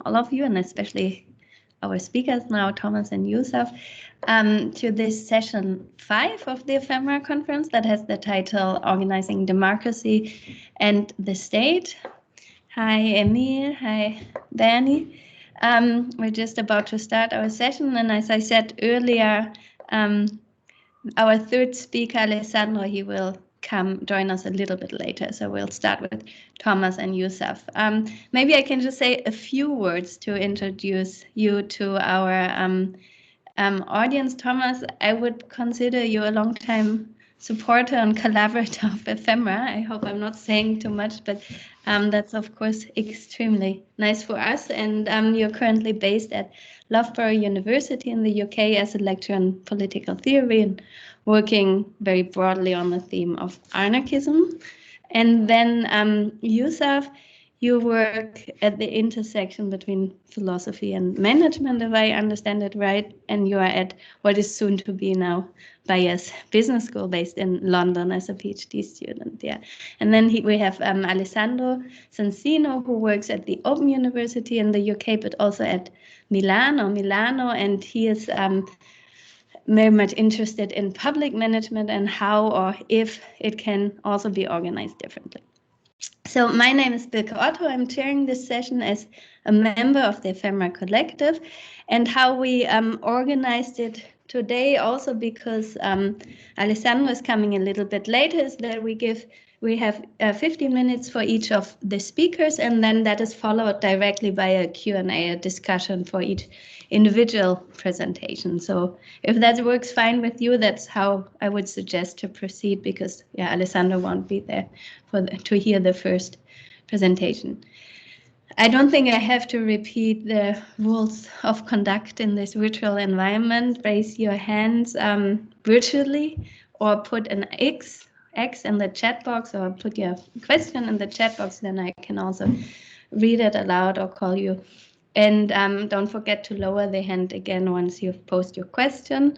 all of you, and especially our speakers now, Thomas and Yusuf, to this session 5 of the Ephemera conference that has the title Organizing Democracy and the State. Hi, Emil. Hi, Danny. We're just about to start our session, and as I said earlier, our third speaker, Alessandro, he will come join us a little bit later. So we'll start with Thomas and Yusuf. Maybe I can just say a few words to introduce you to our audience. Thomas, I would consider you a long-time supporter and collaborator of Ephemera. I hope I'm not saying too much, but that's of course extremely nice for us. And you're currently based at Loughborough University in the UK as a lecturer in political theory and working very broadly on the theme of anarchism. And then Yusuf, you work at the intersection between philosophy and management, if I understand it right, and you are at what is soon to be now Bayes Business School based in London as a PhD student. Yeah, and then we have Alessandro Sansino, who works at the Open University in the UK, but also at Milano, and he is very much interested in public management and how or if it can also be organized differently. So my name is Bilke Otto. I'm chairing this session as a member of the Ephemera Collective, and how we organized it today, also because Alessandro is coming a little bit later, is that we have 15 minutes for each of the speakers, and then that is followed directly by a Q&A, a discussion for each individual presentation. So if that works fine with you, that's how I would suggest to proceed, because yeah, Alessandro won't be there to hear the first presentation. I don't think I have to repeat the rules of conduct in this virtual environment. Raise your hands virtually, or put an X in the chat box, or put your question in the chat box, then I can also read it aloud or call you. And don't forget to lower the hand again once you've posed your question.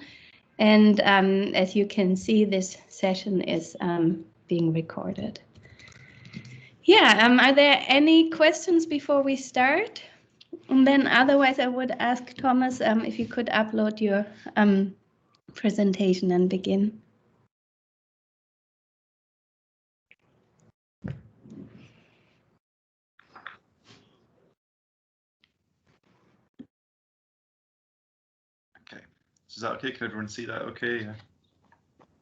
And as you can see, this session is being recorded. Yeah, are there any questions before we start? And then otherwise I would ask Thomas if you could upload your presentation and begin. Okay, so is that okay? Can everyone see that okay?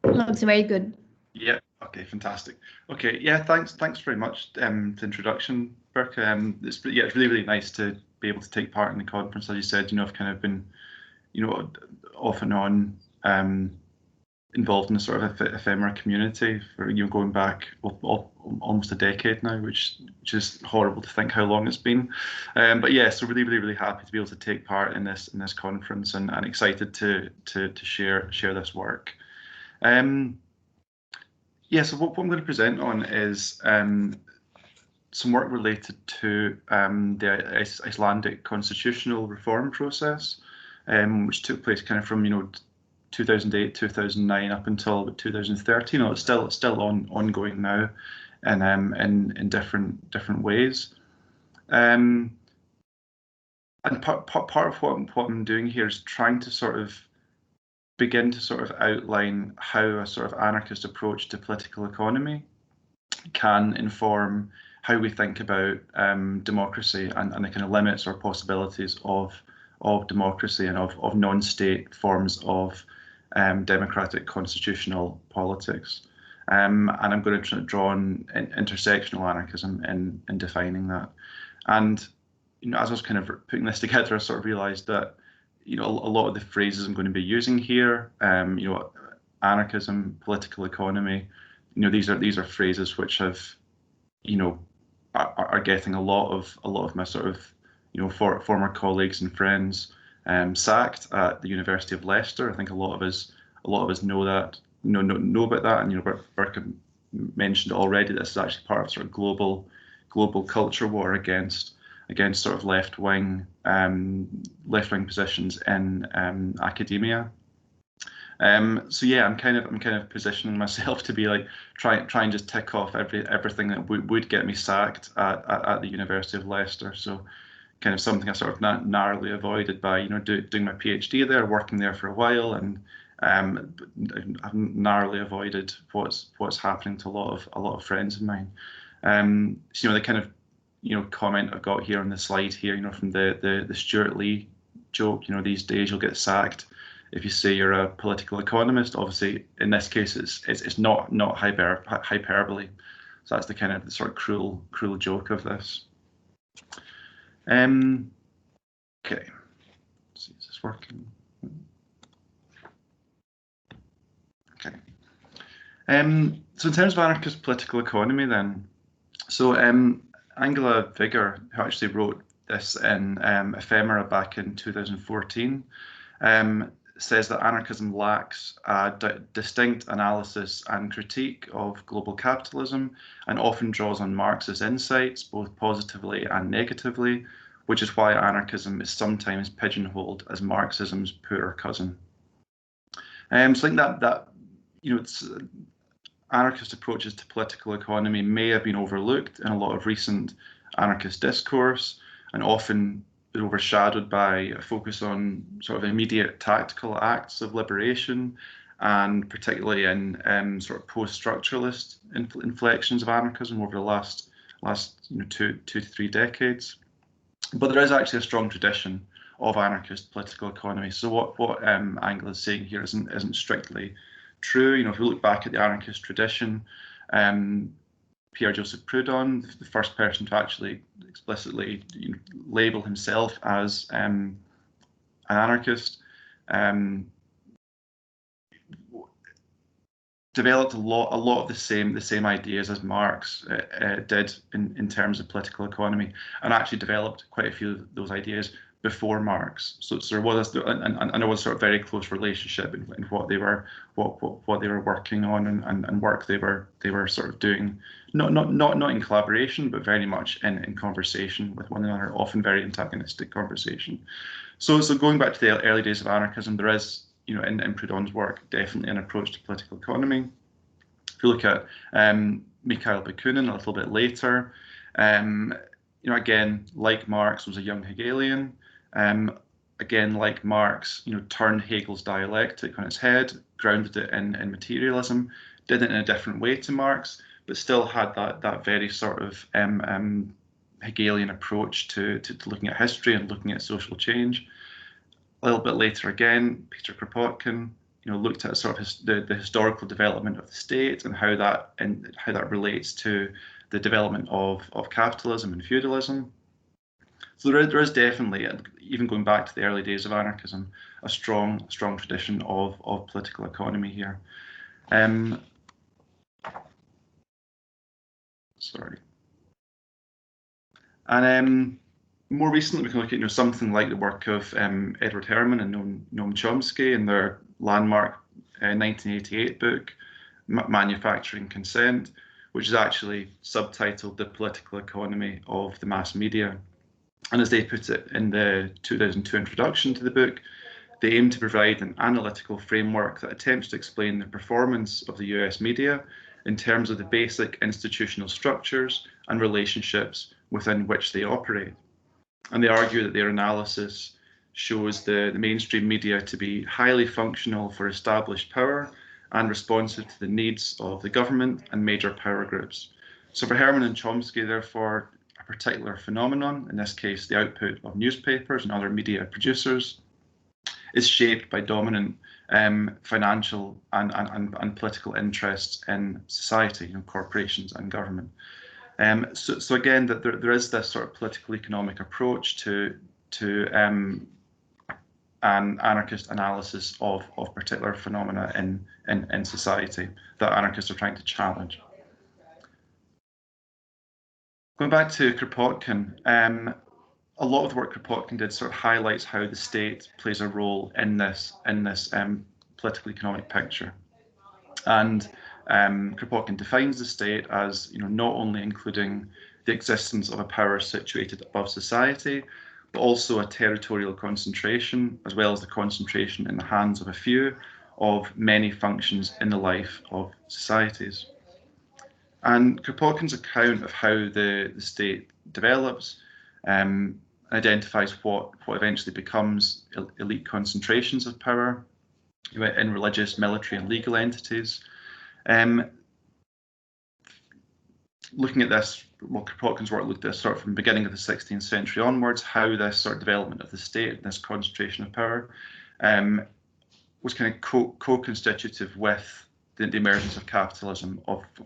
Looks very good. Yeah, okay, fantastic. Okay, yeah, thanks very much for the introduction, Birk. It's really nice to be able to take part in the conference. As you said, I've kind of been, off and on involved in the sort of ephemera community for going back almost a decade now, which is horrible to think how long it's been. But yeah, so really happy to be able to take part in this conference, and excited to share this work. Yeah, so what I'm going to present on is some work related to the Icelandic constitutional reform process, which took place kind of from 2008, 2009 up until about 2013. It's still ongoing now, and in different ways. And part of what I'm doing here is trying to sort of begin to sort of outline how a sort of anarchist approach to political economy can inform how we think about democracy and the kind of limits or possibilities of democracy and of non-state forms of democratic constitutional politics. And I'm going to draw on intersectional anarchism in defining that. And as I was kind of putting this together, I sort of realized that a lot of the phrases I'm going to be using here, anarchism, political economy, these are phrases which have, are getting a lot of my sort of, former colleagues and friends sacked at the University of Leicester. I think a lot of us know that, know about that, and Birk mentioned already. This is actually part of sort of global culture war against sort of left-wing positions in academia. So yeah, I'm kind of positioning myself to be like try and just tick off everything that would get me sacked at the University of Leicester. So kind of something I sort of narrowly avoided by doing my PhD there, working there for a while, and I've narrowly avoided what's happening to a lot of friends of mine. So the kind of comment I've got here on the slide here, from the Stuart Lee joke, these days you'll get sacked if you say you're a political economist. Obviously, in this case, it's not hyperbole. So that's the kind of the sort of cruel joke of this. Okay, let's see, is this working? Okay. So in terms of anarchist political economy, then, so Angela Vigor, who actually wrote this in Ephemera back in 2014, says that anarchism lacks a distinct analysis and critique of global capitalism, and often draws on Marxist insights, both positively and negatively, which is why anarchism is sometimes pigeonholed as Marxism's poorer cousin. So I think that it's, anarchist approaches to political economy may have been overlooked in a lot of recent anarchist discourse, and often overshadowed by a focus on sort of immediate tactical acts of liberation, and particularly in sort of post-structuralist inflections of anarchism over the last 2 to 3 decades. But there is actually a strong tradition of anarchist political economy. So what Angela is saying here isn't strictly true. If we look back at the anarchist tradition, Pierre-Joseph Proudhon, the first person to actually explicitly label himself as an anarchist, developed a lot of the same ideas as Marx did in terms of political economy, and actually developed quite a few of those ideas before Marx. So there was and there was sort of very close relationship in what they were working on, and work they were sort of doing, not in collaboration, but very much in conversation with one another, often very antagonistic conversation. So going back to the early days of anarchism, there is, in Proudhon's work, definitely an approach to political economy. If you look at Mikhail Bakunin a little bit later, again, like Marx, was a young Hegelian. Again, like Marx, turned Hegel's dialectic on its head, grounded it in materialism, did it in a different way to Marx, but still had that very sort of Hegelian approach to looking at history and looking at social change. A little bit later again, Peter Kropotkin, looked at sort of the historical development of the state and how that relates to the development of capitalism and feudalism. So there is definitely, even going back to the early days of anarchism, a strong tradition of political economy here. Sorry. And more recently, we can look at something like the work of Edward Herman and Noam Chomsky in their landmark 1988 book, Manufacturing Consent, which is actually subtitled The Political Economy of the Mass Media. And as they put it in the 2002 introduction to the book, they aim to provide an analytical framework that attempts to explain the performance of the US media in terms of the basic institutional structures and relationships within which they operate. And they argue that their analysis shows the mainstream media to be highly functional for established power and responsive to the needs of the government and major power groups. So for Herman and Chomsky, therefore, a particular phenomenon, in this case the output of newspapers and other media producers, is shaped by dominant financial and political interests in society, corporations and government. So again, that there is this sort of political economic approach to an anarchist analysis of particular phenomena in society that anarchists are trying to challenge. Going back to Kropotkin, a lot of the work Kropotkin did sort of highlights how the state plays a role in this political economic picture. And Kropotkin defines the state as not only including the existence of a power situated above society, but also a territorial concentration, as well as the concentration in the hands of a few of many functions in the life of societies. And Kropotkin's account of how the state develops, identifies what eventually becomes elite concentrations of power in religious, military, and legal entities. Looking at this, well, Kropotkin's work looked at sort of from the beginning of the 16th century onwards, how this sort of development of the state, this concentration of power, was kind of co-constitutive with the emergence of capitalism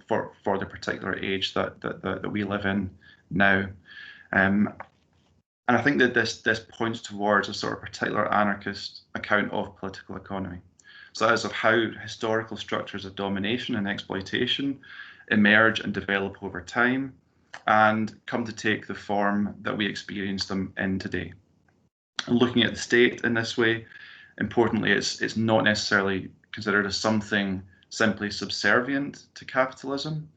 for the particular age that we live in now. And I think that this points towards a sort of particular anarchist account of political economy. So that is of how historical structures of domination and exploitation emerge and develop over time and come to take the form that we experience them in today. And looking at the state in this way, importantly, it's not necessarily considered as something simply subservient to capitalism,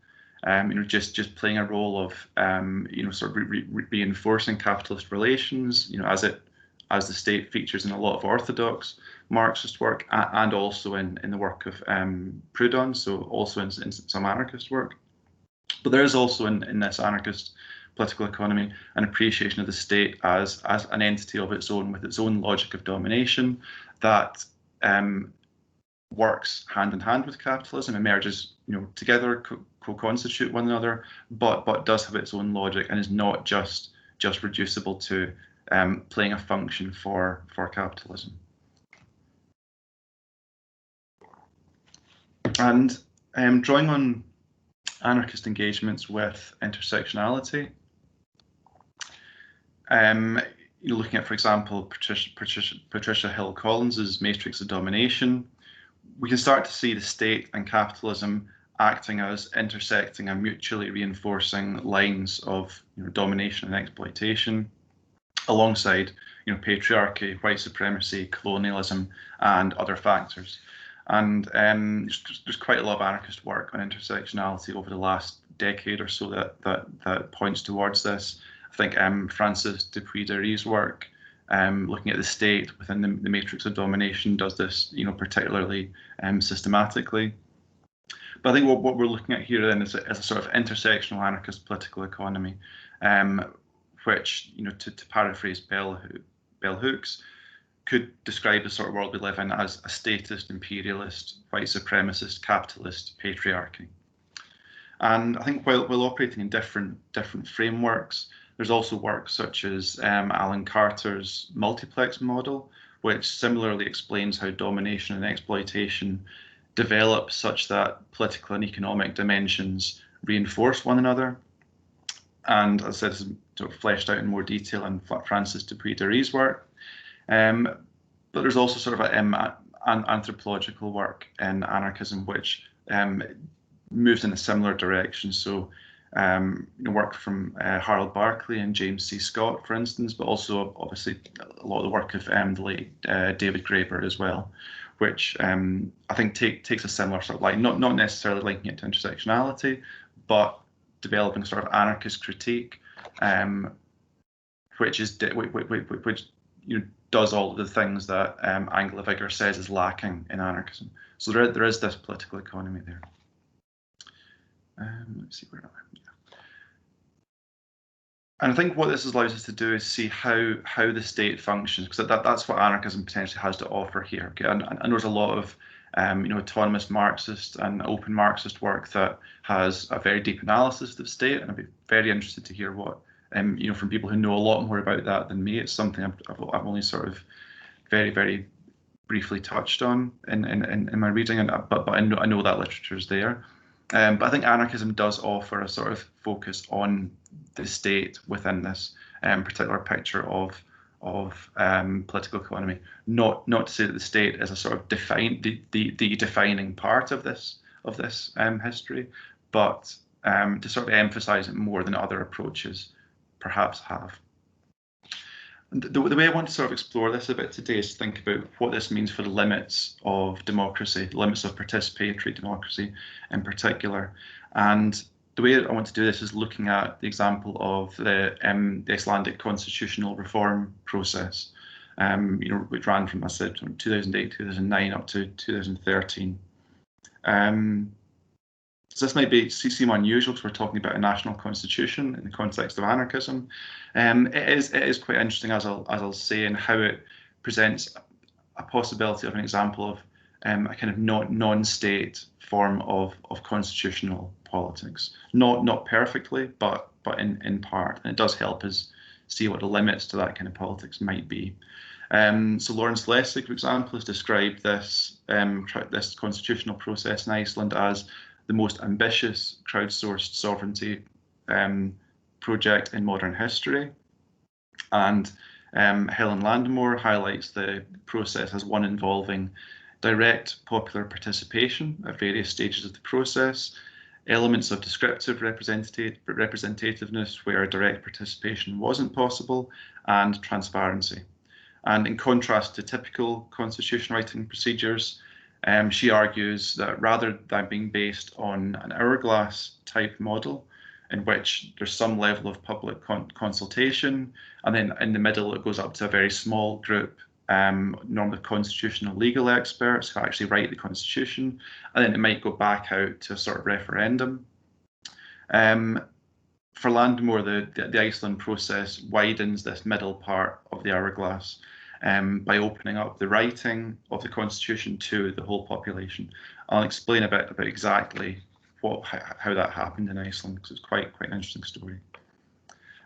just playing a role of sort of reinforcing capitalist relations, as the state features in a lot of orthodox Marxist work, and also in the work of Proudhon, so also in some anarchist work. But there is also in this anarchist political economy an appreciation of the state as an entity of its own, with its own logic of domination that works hand in hand with capitalism, emerges together, co-constitute one another, but does have its own logic and is not just reducible to playing a function for capitalism. And drawing on anarchist engagements with intersectionality, looking at, for example, Patricia Hill Collins's Matrix of Domination, we can start to see the state and capitalism acting as intersecting and mutually reinforcing lines of domination and exploitation, alongside patriarchy, white supremacy, colonialism, and other factors. And there's quite a lot of anarchist work on intersectionality over the last decade or so that points towards this. I think Francis Dupuy-Derry's work, looking at the state within the matrix of domination, does this particularly systematically. But I think what we're looking at here then is a sort of intersectional anarchist political economy, which, to paraphrase Bell Hooks, could describe the sort of world we live in as a statist, imperialist, white supremacist, capitalist patriarchy. And I think while operating in different frameworks, there's also work such as Alan Carter's multiplex model, which similarly explains how domination and exploitation develop such that political and economic dimensions reinforce one another. And as I said, this is sort of fleshed out in more detail in Francis Dupuy-Derry's work. But there's also sort of an anthropological work in anarchism, which moves in a similar direction. So work from Harold Barclay and James C. Scott, for instance, but also obviously a lot of the work of the late David Graeber as well, which I think takes a similar sort of line, not necessarily linking it to intersectionality, but developing sort of anarchist critique, which does all of the things that Angela Vigor says is lacking in anarchism. So there is this political economy there. Let's see where am I? Yeah. And I think what this allows us to do is see how the state functions, because that's what anarchism potentially has to offer here. Okay, and there's a lot of autonomous Marxist and open Marxist work that has a very deep analysis of state, and I'd be very interested to hear what from people who know a lot more about that than me. It's something I've only sort of very, very briefly touched on in my reading, but I know that literature is there. But I think anarchism does offer a sort of focus on the state within this particular picture of political economy. Not to say that the state is a sort of the defining part of this history, but to sort of emphasize it more than other approaches perhaps have. And the way I want to sort of explore this a bit today is to think about what this means for the limits of democracy, the limits of participatory democracy in particular. And the way I want to do this is looking at the example of the Icelandic constitutional reform process, which ran from, as I said, from 2008, 2009 up to 2013. So this might seem unusual because we're talking about a national constitution in the context of anarchism. It is quite interesting, as I'll say, in how it presents a possibility of an example of a kind of non-state form of constitutional politics. Not perfectly, but in part, and it does help us see what the limits to that kind of politics might be. So Lawrence Lessig, for example, has described this this constitutional process in Iceland as the most ambitious crowdsourced sovereignty project in modern history. And Helen Landemore highlights the process as one involving direct popular participation at various stages of the process, elements of descriptive representativeness where direct participation wasn't possible, and transparency. And in contrast to typical constitution writing procedures, she argues that rather than being based on an hourglass type model, in which there's some level of public consultation, and then in the middle it goes up to a very small group, normally constitutional legal experts who actually write the constitution, and then it might go back out to a sort of referendum. For Landemore, the Iceland process widens this middle part of the hourglass by opening up the writing of the constitution to the whole population. I'll explain a bit about exactly how that happened in Iceland, because it's quite an interesting story.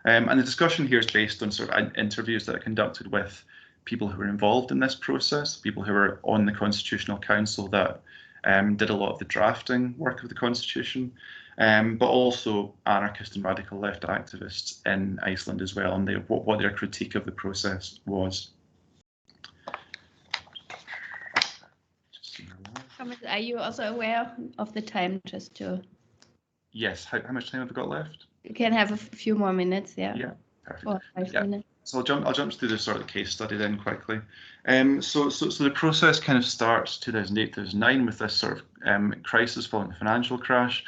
And the discussion here is based on sort of interviews that are conducted with people who were involved in this process, people who were on the Constitutional Council that did a lot of the drafting work of the Constitution, but also anarchist and radical left activists in Iceland as well, and what their critique of the process was. Thomas, are you also aware of the time, just to? Yes. How much time have we got left? You can have a few more minutes. Yeah. Yeah. Perfect. Or 5 minutes. So I'll jump through the sort of case study then quickly. So the process kind of starts 2008, 2009 with this sort of crisis following the financial crash.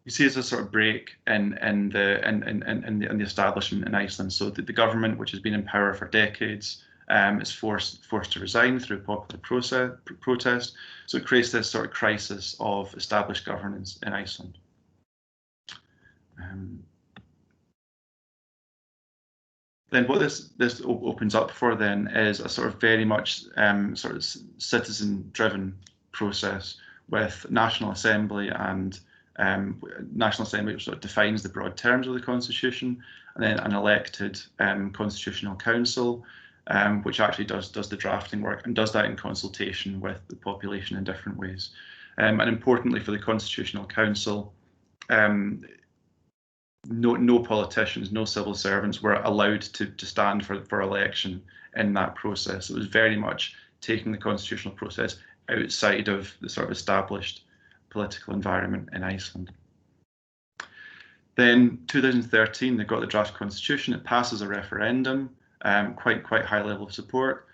You see, it's a sort of break in the establishment in Iceland. So the government, which has been in power for decades, is forced to resign through popular protest. So it creates this sort of crisis of established governance in Iceland. Then what this opens up for then is a sort of very much sort of citizen-driven process with National Assembly and National Assembly, which sort of defines the broad terms of the Constitution, and then an elected Constitutional Council, which actually does the drafting work and does that in consultation with the population in different ways. And importantly for the Constitutional Council, no politicians, no civil servants were allowed to stand for election in that process. It was very much taking the constitutional process outside of the sort of established political environment in Iceland. Then 2013, they got the draft constitution. It passes a referendum, quite high level of support.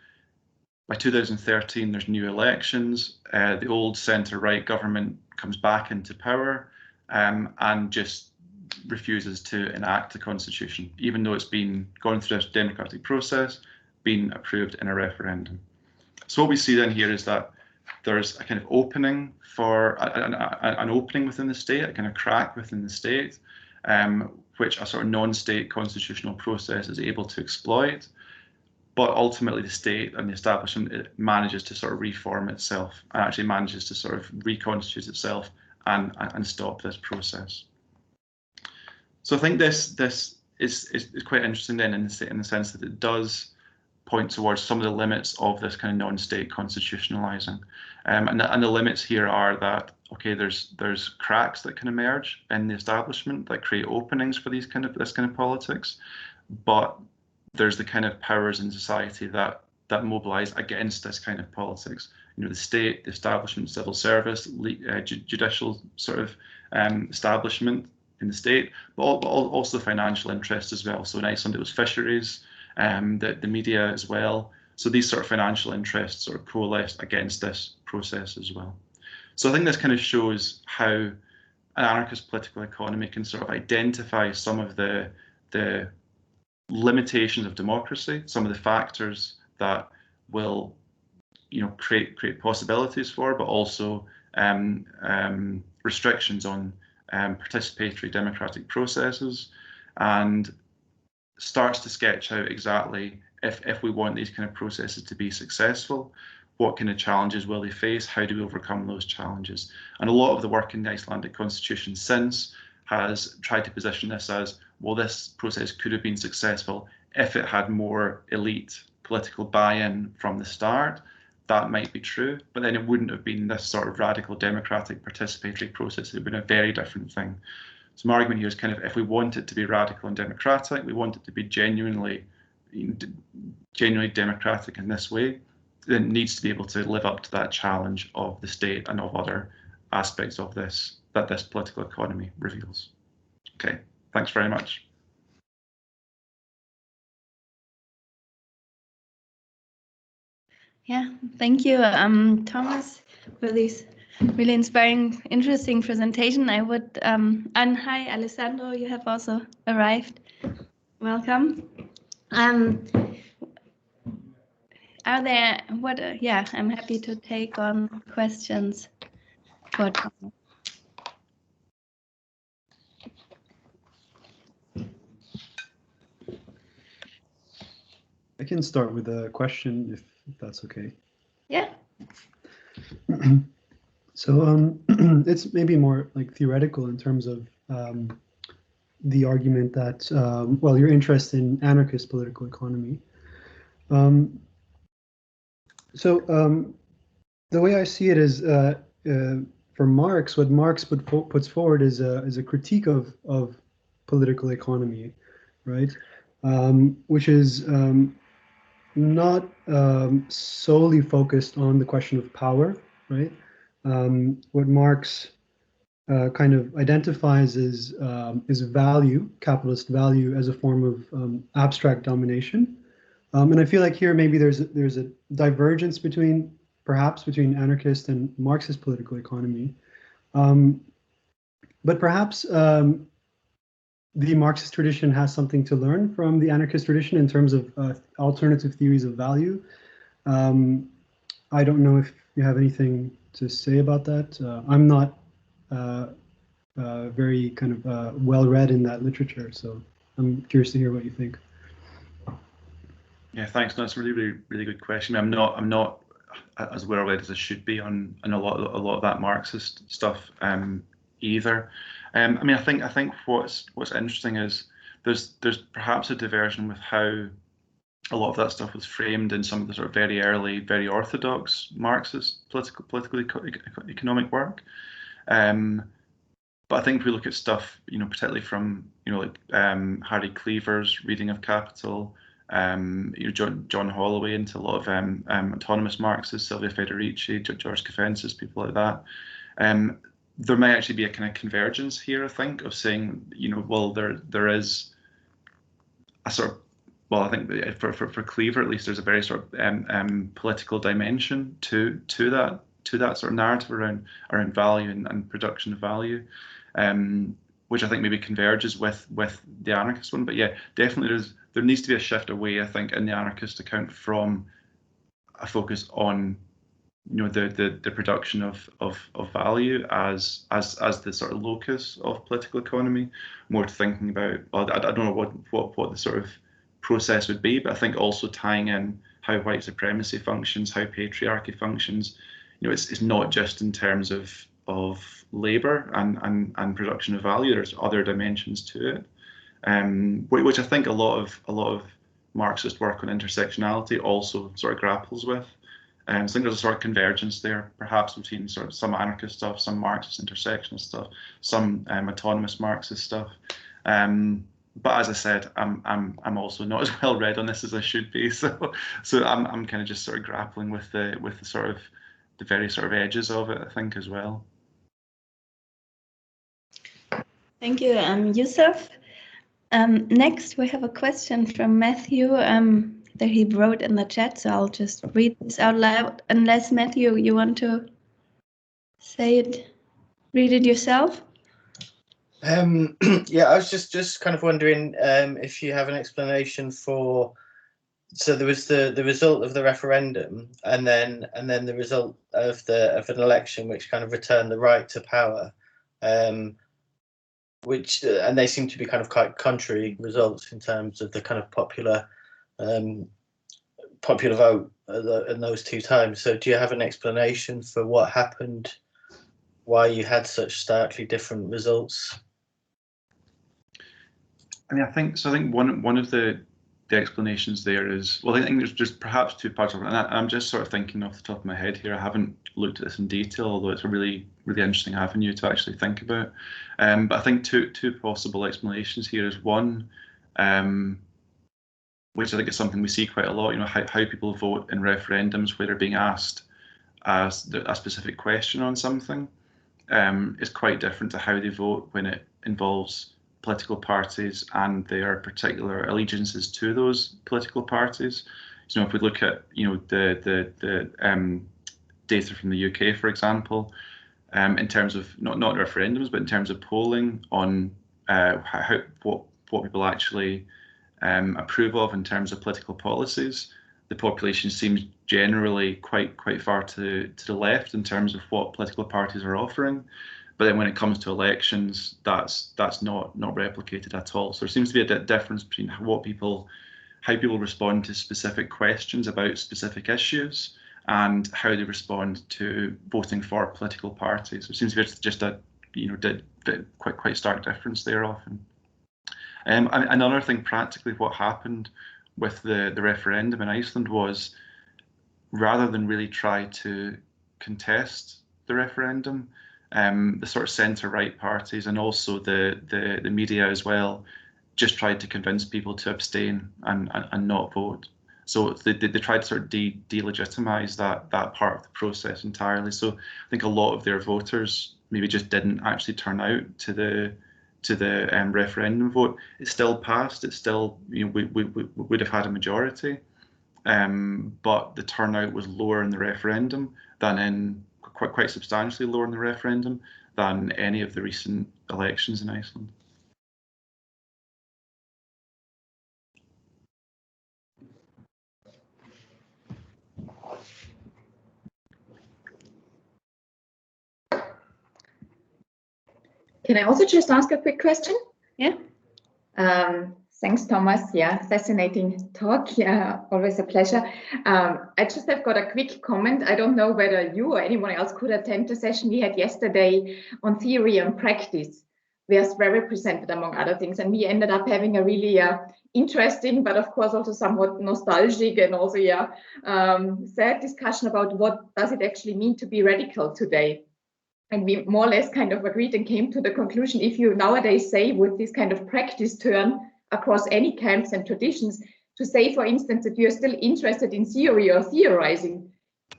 By 2013, there's new elections. The old centre-right government comes back into power and just refuses to enact the constitution, even though it's been gone through this democratic process, been approved in a referendum. So what we see then here is that there's a kind of opening for an opening within the state, a kind of crack within the state, which a sort of non-state constitutional process is able to exploit. But ultimately, the state and the establishment, it manages to sort of reform itself and actually manages to sort of reconstitute itself and stop this process. So I think this is quite interesting then in the sense that it does point towards some of the limits of this kind of non-state constitutionalizing, and the limits here are that okay, there's cracks that can emerge in the establishment that create openings for this kind of politics, but there's the kind of powers in society that mobilize against this kind of politics. You know, the state, the establishment, civil service, judicial sort of establishment in the state, but also financial interests as well. So in Iceland, it was fisheries, the media as well. So these sort of financial interests sort of coalesce against this process as well. So I think this kind of shows how an anarchist political economy can sort of identify some of the limitations of democracy, some of the factors that will, you know, create possibilities for, but also restrictions on participatory democratic processes, and starts to sketch out exactly if we want these kind of processes to be successful, what kind of challenges will they face? How do we overcome those challenges? And a lot of the work in the Icelandic constitution since has tried to position this as, well, this process could have been successful if it had more elite political buy-in from the start. That might be true, but then it wouldn't have been this sort of radical democratic participatory process. It would have been a very different thing. So my argument here is kind of, if we want it to be radical and democratic, we want it to be genuinely democratic in this way, then it needs to be able to live up to that challenge of the state and of other aspects of this that this political economy reveals. Okay, thanks very much. Yeah, thank you, Thomas, for this really inspiring, interesting presentation. I would, and hi, Alessandro, you have also arrived. Welcome. Are there, yeah, I'm happy to take on questions for Thomas. I can start with a question if that's okay. Yeah. So it's maybe more like theoretical in terms of the argument that, well, your interest in anarchist political economy. So the way I see it is, for Marx, what Marx puts forward is a critique of political economy, right? Which is not solely focused on the question of power, right? What Marx kind of identifies is value, capitalist value, as a form of abstract domination. And I feel like here maybe there's a divergence perhaps between anarchist and Marxist political economy. But perhaps the Marxist tradition has something to learn from the anarchist tradition in terms of alternative theories of value. I don't know if you have anything to say about that. I'm not very kind of well-read in that literature, so I'm curious to hear what you think. Yeah, thanks. No, that's a really good question. I'm not as well read as I should be on a lot of that Marxist stuff either. I mean, I think what's interesting is there's perhaps a diversion with how a lot of that stuff was framed in some of the sort of very early, very orthodox Marxist political economic work. But I think if we look at stuff, particularly from like Harry Cleaver's reading of Capital, John Holloway, into a lot of autonomous Marxists, Silvia Federici, George Kafensis, people like that. There may actually be a kind of convergence here, I think, of saying, well, there is a sort of, well, I think for Cleaver at least, there's a very sort of political dimension to that sort of narrative around value and production of value, which I think maybe converges with the anarchist one. But yeah, definitely there needs to be a shift away, I think, in the anarchist account from a focus on the production of value as the sort of locus of political economy, more to thinking about, well, I don't know what the sort of process would be, but I think also tying in how white supremacy functions, how patriarchy functions. It's not just in terms of labor and production of value. There's other dimensions to it, which I think a lot of Marxist work on intersectionality also sort of grapples with. So I think there's a sort of convergence there, perhaps between sort of some anarchist stuff, some Marxist intersectional stuff, some autonomous Marxist stuff. But as I said, I'm also not as well read on this as I should be. So I'm kind of just sort of grappling with the sort of the very sort of edges of it, I think, as well. Thank you, Yusuf. Next, we have a question from Matthew that he wrote in the chat, so I'll just read this out loud. Unless, Matthew, you want to say it, read it yourself? Yeah, I was just kind of wondering if you have an explanation for. So there was the result of the referendum, and then the result of an election which kind of returned the right to power. which and they seem to be kind of quite contrary results in terms of the kind of popular vote in those two times. So do you have an explanation for what happened, why you had such starkly different results? I mean, I think one of the explanations there is, well, I think there's just perhaps two parts of it, and I'm just sort of thinking off the top of my head here. I haven't looked at this in detail, although it's a really interesting avenue to actually think about. But I think two possible explanations here is one, which I think is something we see quite a lot. You know, how people vote in referendums where they're being asked a specific question on something is quite different to how they vote when it involves political parties and their particular allegiances to those political parties. So, if we look at, you know, the data from the UK, for example, in terms of not referendums, but in terms of polling on what people actually approve of in terms of political policies, the population seems generally quite far to the left in terms of what political parties are offering. But then when it comes to elections, that's not replicated at all. So there seems to be a difference between how people respond to specific questions about specific issues and how they respond to voting for political parties. There seems to be just a quite stark difference there often. Another thing, practically, what happened with the referendum in Iceland was, rather than really try to contest the referendum, the sort of centre-right parties and also the media as well just tried to convince people to abstain and not vote. So they tried to sort of delegitimize that part of the process entirely. So I think a lot of their voters maybe just didn't actually turn out to the referendum vote. It still passed. It still, you know, we would have had a majority, but the turnout was lower in the referendum than in quite substantially lower in the referendum than any of the recent elections in Iceland. Can I also just ask a quick question? Yeah. Thanks, Thomas. Yeah, fascinating talk. Yeah, always a pleasure. I just have got a quick comment. I don't know whether you or anyone else could attend the session we had yesterday on theory and practice. We are very presented, among other things, and we ended up having a really interesting, but of course also somewhat nostalgic and also sad discussion about what does it actually mean to be radical today. And we more or less kind of agreed and came to the conclusion, if you nowadays say with this kind of practice turn across any camps and traditions, to say, for instance, that you're still interested in theory or theorizing,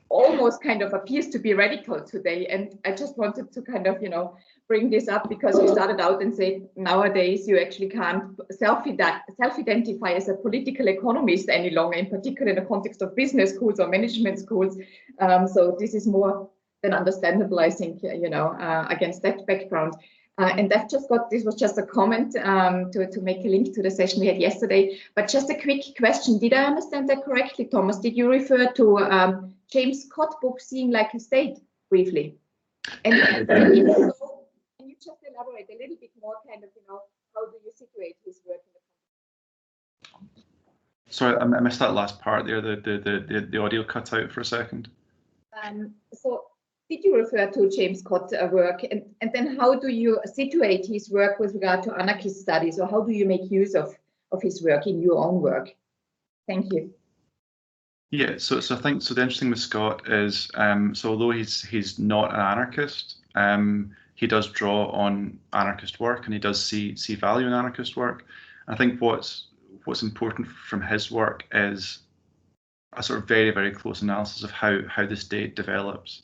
almost kind of appears to be radical today. And I just wanted to kind of, bring this up because you started out and said nowadays you actually can't self-identify as a political economist any longer, in particular in the context of business schools or management schools. So this is more than understandable, I think, against that background. And I've just got, this was just a comment to make a link to the session we had yesterday, but just a quick question. Did I understand that correctly, Thomas? Did you refer to James Scott book, Seeing Like a State, briefly? And if so, can you just elaborate a little bit more, kind of, how do you situate his work in the context? Sorry, I missed that last part there. The audio cut out for a second. So did you refer to James Scott's work, and then how do you situate his work with regard to anarchist studies, or how do you make use of his work in your own work? Thank you. Yeah, so I think the interesting with Scott is so although he's not an anarchist, he does draw on anarchist work and he does see value in anarchist work. I think what's important from his work is a sort of very, very close analysis of how the state develops.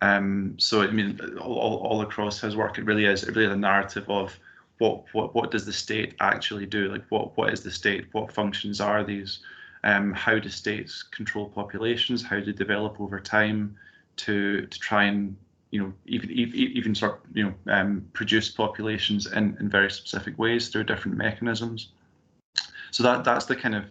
So I mean, all across his work, it really is a narrative of what does the state actually do? Like what is the state? What functions are these? How do states control populations? How do they develop over time to try and even sort of produce populations in very specific ways through different mechanisms? So that's the kind of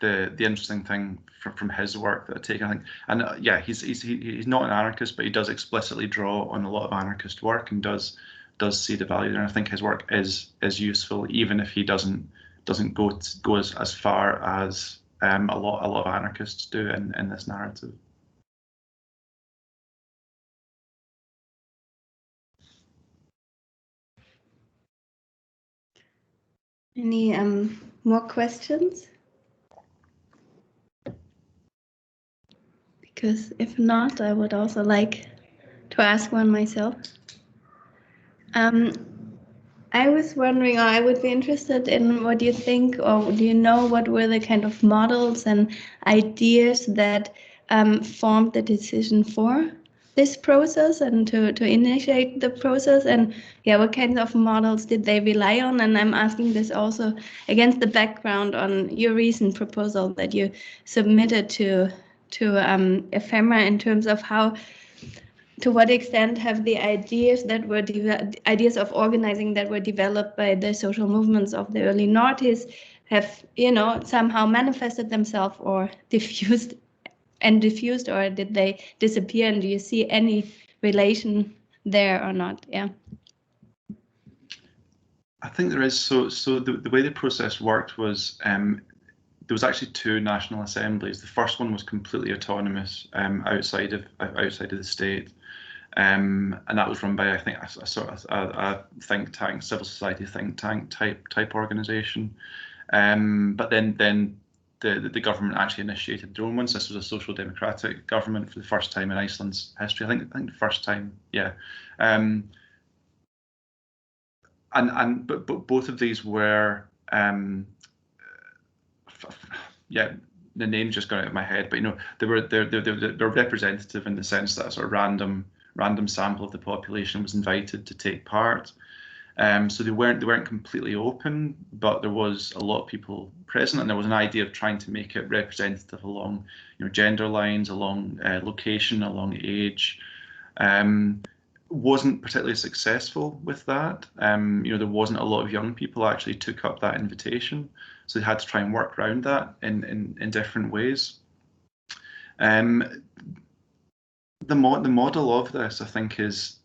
the interesting thing from his work that I take, I think. And yeah, he's not an anarchist, but he does explicitly draw on a lot of anarchist work and does does see the value there. And I think his work is useful, even if he doesn't go as far as a lot of anarchists do in this narrative. Any more questions? Because if not, I would also like to ask one myself. I was wondering, or I would be interested in what you think, or do you know what were the kind of models and ideas that formed the decision for this process and to initiate the process, and yeah, what kinds of models did they rely on? And I'm asking this also against the background on your recent proposal that you submitted to Ephemera, in terms of how, to what extent have the ideas that were ideas of organizing that were developed by the social movements of the early noughties have, you know, somehow manifested themselves or diffused, or did they disappear? And do you see any relation there or not? Yeah. I think there is. So the way the process worked was there was actually two national assemblies. The first one was completely autonomous, outside of the state, and that was run by, I think, a think tank, civil society think tank type organization. But then the government actually initiated their own ones. This was a social democratic government for the first time in Iceland's history. I think the first time, yeah. But both of these were, yeah, the name's just gone out of my head, but you know, they're representative in the sense that a sort of random sample of the population was invited to take part. So they weren't completely open, but there was a lot of people present, and there was an idea of trying to make it representative along, you know, gender lines, along location, along age. Wasn't particularly successful with that. You know, there wasn't a lot of young people actually took up that invitation, so they had to try and work around that in different ways. The model of this, I think, is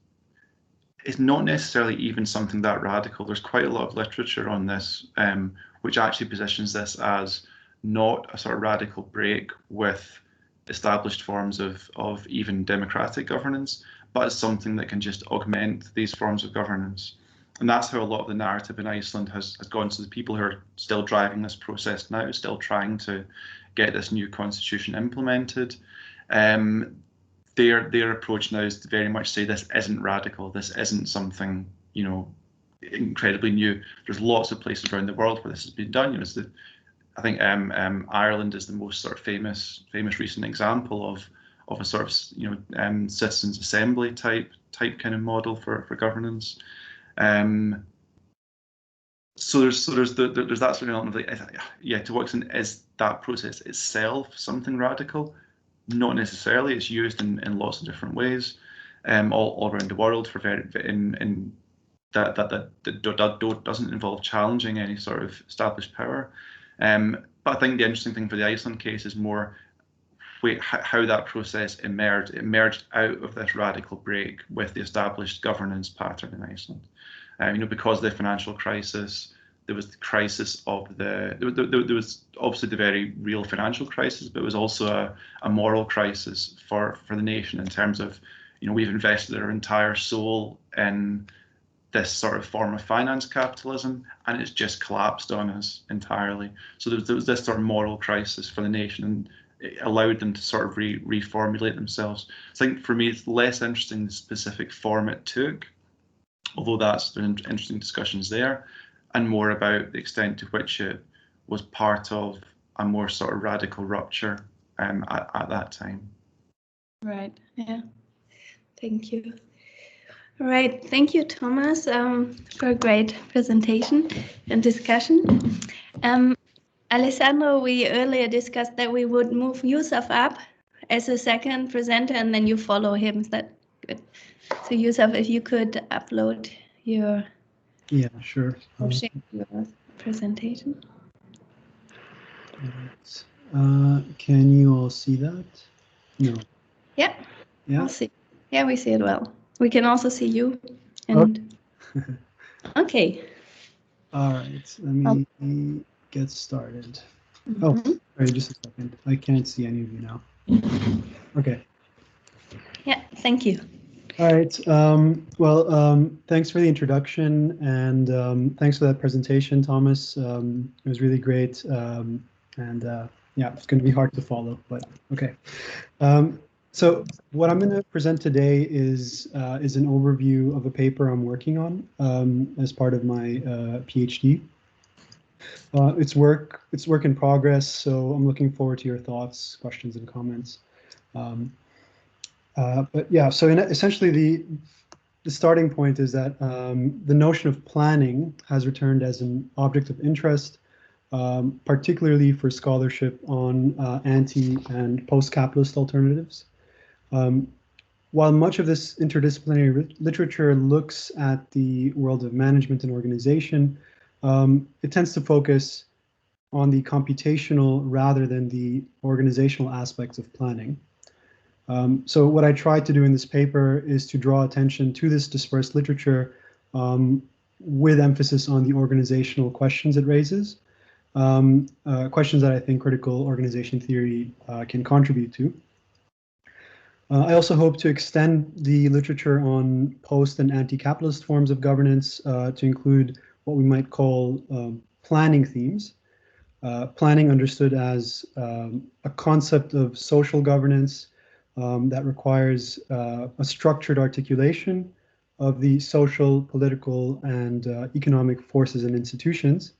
not necessarily even something that radical. There's quite a lot of literature on this, which actually positions this as not a sort of radical break with established forms of even democratic governance, but as something that can just augment these forms of governance. And that's how a lot of the narrative in Iceland has gone. So the people who are still driving this process now, still trying to get this new constitution implemented, their approach now is to very much say this isn't radical, this isn't something, you know, incredibly new. There's lots of places around the world where this has been done. You know, I think Ireland is the most sort of famous recent example of a sort of, you know, citizens assembly type kind of model for governance. So there's that sort of element of like, yeah, to what extent is that process itself something radical? Not necessarily. It's used in lots of different ways, all around the world for that doesn't involve challenging any sort of established power. But I think the interesting thing for the Iceland case is more how that process emerged. It emerged out of this radical break with the established governance pattern in Iceland. You know, because of the financial crisis, there was the crisis of there was obviously the very real financial crisis, but it was also a moral crisis for the nation in terms of, you know, we've invested our entire soul in this sort of form of finance capitalism, and it's just collapsed on us entirely. So there was this sort of moral crisis for the nation, and it allowed them to sort of reformulate themselves. I think for me, it's less interesting the specific form it took, although there's interesting discussions there, and more about the extent to which it was part of a more sort of radical rupture at that time. Right, yeah. Thank you. All right, thank you, Thomas, for a great presentation and discussion. Alessandro, we earlier discussed that we would move Yusuf up as a second presenter, and then you follow him. Is that good? So Yusuf, if you could upload your... Yeah, sure. Your presentation. Can you all see that? No. Yeah. Yeah. We'll see. Yeah, we see it well. We can also see you. And Okay. All right, let me get started. Oh, sorry, just a second. I can't see any of you now. Okay. Yeah, thank you. All right. Thanks for the introduction, and thanks for that presentation, Thomas. It was really great, yeah, it's going to be hard to follow, but okay. So what I'm going to present today is an overview of a paper I'm working on as part of my PhD. It's work in progress, so I'm looking forward to your thoughts, questions, and comments. But yeah, so essentially the starting point is that the notion of planning has returned as an object of interest, particularly for scholarship on anti and post-capitalist alternatives. While much of this interdisciplinary literature looks at the world of management and organization, it tends to focus on the computational rather than the organizational aspects of planning. So what I tried to do in this paper is to draw attention to this dispersed literature with emphasis on the organizational questions it raises, questions that I think critical organization theory can contribute to. I also hope to extend the literature on post and anti-capitalist forms of governance to include what we might call planning themes. Planning understood as a concept of social governance that requires a structured articulation of the social, political, and economic forces and institutions.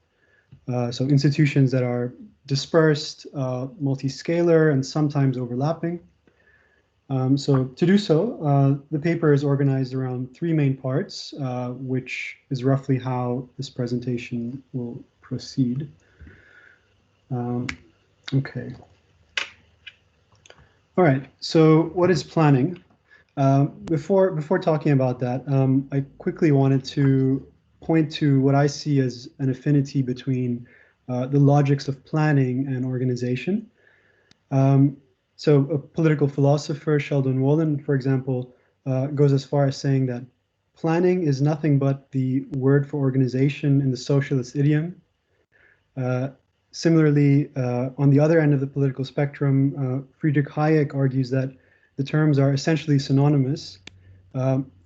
So institutions that are dispersed, multi-scalar, and sometimes overlapping. So to do so, the paper is organized around three main parts, which is roughly how this presentation will proceed. Okay. All right. So what is planning? Before talking about that, I quickly wanted to point to what I see as an affinity between the logics of planning and organization. So a political philosopher, Sheldon Wolin, for example, goes as far as saying that planning is nothing but the word for organization in the socialist idiom. Similarly, on the other end of the political spectrum, Friedrich Hayek argues that the terms are essentially synonymous,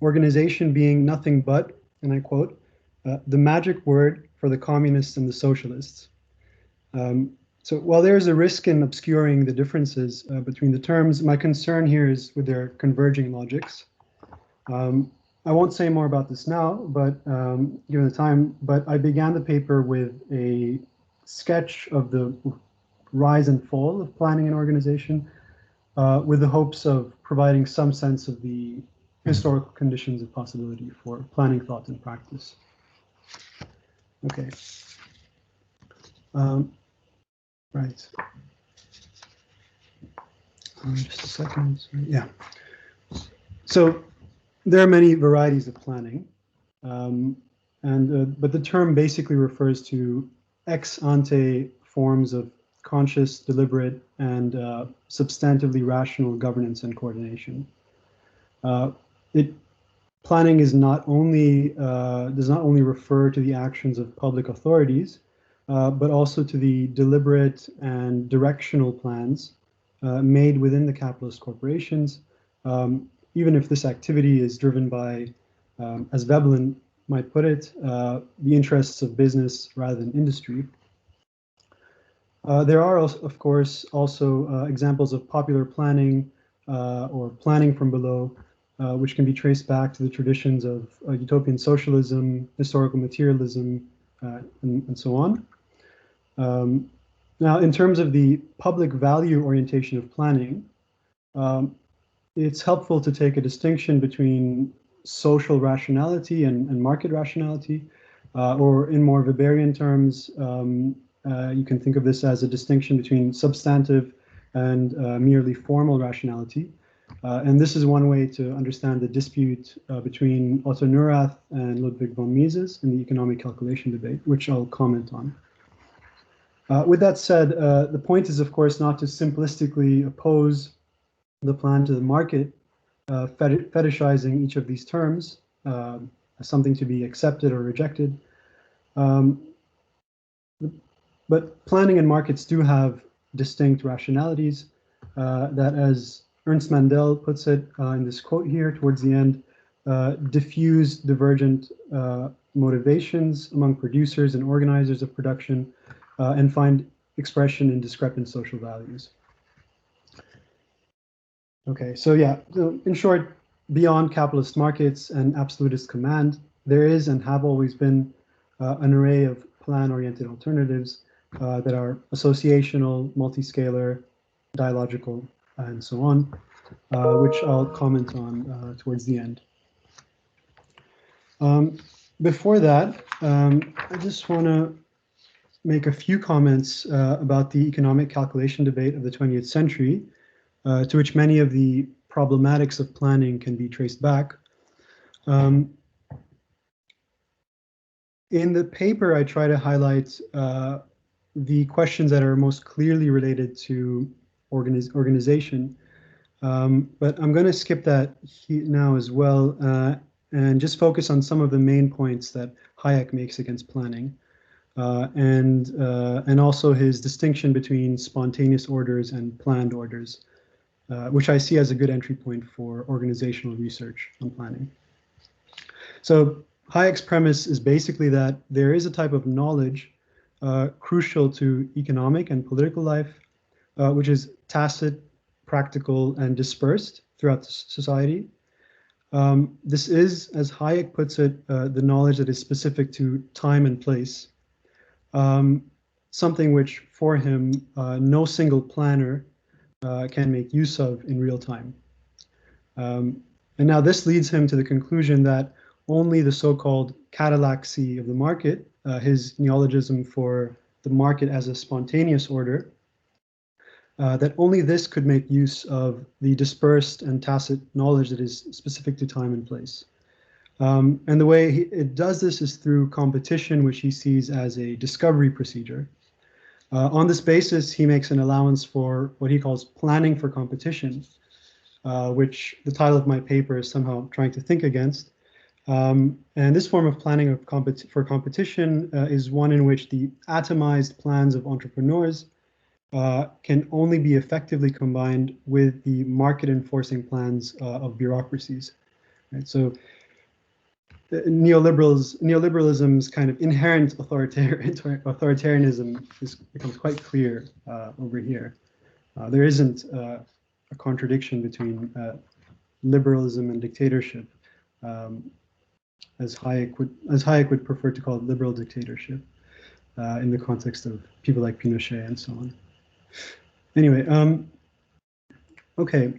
organization being nothing but, and I quote, the magic word for the communists and the socialists. So while there is a risk in obscuring the differences between the terms, my concern here is with their converging logics. I won't say more about this now, but given the time, but I began the paper with a sketch of the rise and fall of planning and organization with the hopes of providing some sense of the historical conditions of possibility for planning thought and practice. Okay. Right. Just a second. Sorry. Yeah. So there are many varieties of planning, but the term basically refers to ex ante forms of conscious, deliberate, and substantively rational governance and coordination. Planning is does not only refer to the actions of public authorities, but also to the deliberate and directional plans made within the capitalist corporations, even if this activity is driven by, as Veblen might put it, the interests of business rather than industry. There are, of course, also examples of popular planning or planning from below, which can be traced back to the traditions of utopian socialism, historical materialism, and so on. Now, in terms of the public value orientation of planning, it's helpful to take a distinction between social rationality and market rationality, or in more Weberian terms, you can think of this as a distinction between substantive and merely formal rationality. And this is one way to understand the dispute between Otto Neurath and Ludwig von Mises in the economic calculation debate, which I'll comment on. With that said, the point is, of course, not to simplistically oppose the plan to the market, fetishizing each of these terms. something to be accepted or rejected. But planning and markets do have distinct rationalities that, as Ernst Mandel puts it in this quote here towards the end, diffuse divergent motivations among producers and organizers of production and find expression in discrepant social values. Okay, so yeah, so in short, beyond capitalist markets and absolutist command, there is and have always been an array of plan-oriented alternatives that are associational, multiscalar, dialogical, and so on, which I'll comment on towards the end. Before that, I just want to make a few comments about the economic calculation debate of the 20th century, to which many of the problematics of planning can be traced back. In the paper, I try to highlight the questions that are most clearly related to organization, but I'm going to skip that now as well and just focus on some of the main points that Hayek makes against planning, and also his distinction between spontaneous orders and planned orders, which I see as a good entry point for organizational research on planning. So Hayek's premise is basically that there is a type of knowledge crucial to economic and political life, which is tacit, practical, and dispersed throughout society. This is, as Hayek puts it, the knowledge that is specific to time and place, something which, for him, no single planner can make use of in real time. And now this leads him to the conclusion that only the so-called catalaxy of the market, his neologism for the market as a spontaneous order, that only this could make use of the dispersed and tacit knowledge that is specific to time and place. And the way it does this is through competition, which he sees as a discovery procedure. On this basis, he makes an allowance for what he calls planning for competition, which the title of my paper is somehow trying to think against. And this form of planning for competition is one in which the atomized plans of entrepreneurs can only be effectively combined with the market enforcing plans of bureaucracies. Right? So neoliberalism's kind of inherent authoritarianism becomes quite clear over here. There isn't a contradiction between liberalism and dictatorship, as Hayek would prefer to call it liberal dictatorship in the context of people like Pinochet and so on. Anyway, okay.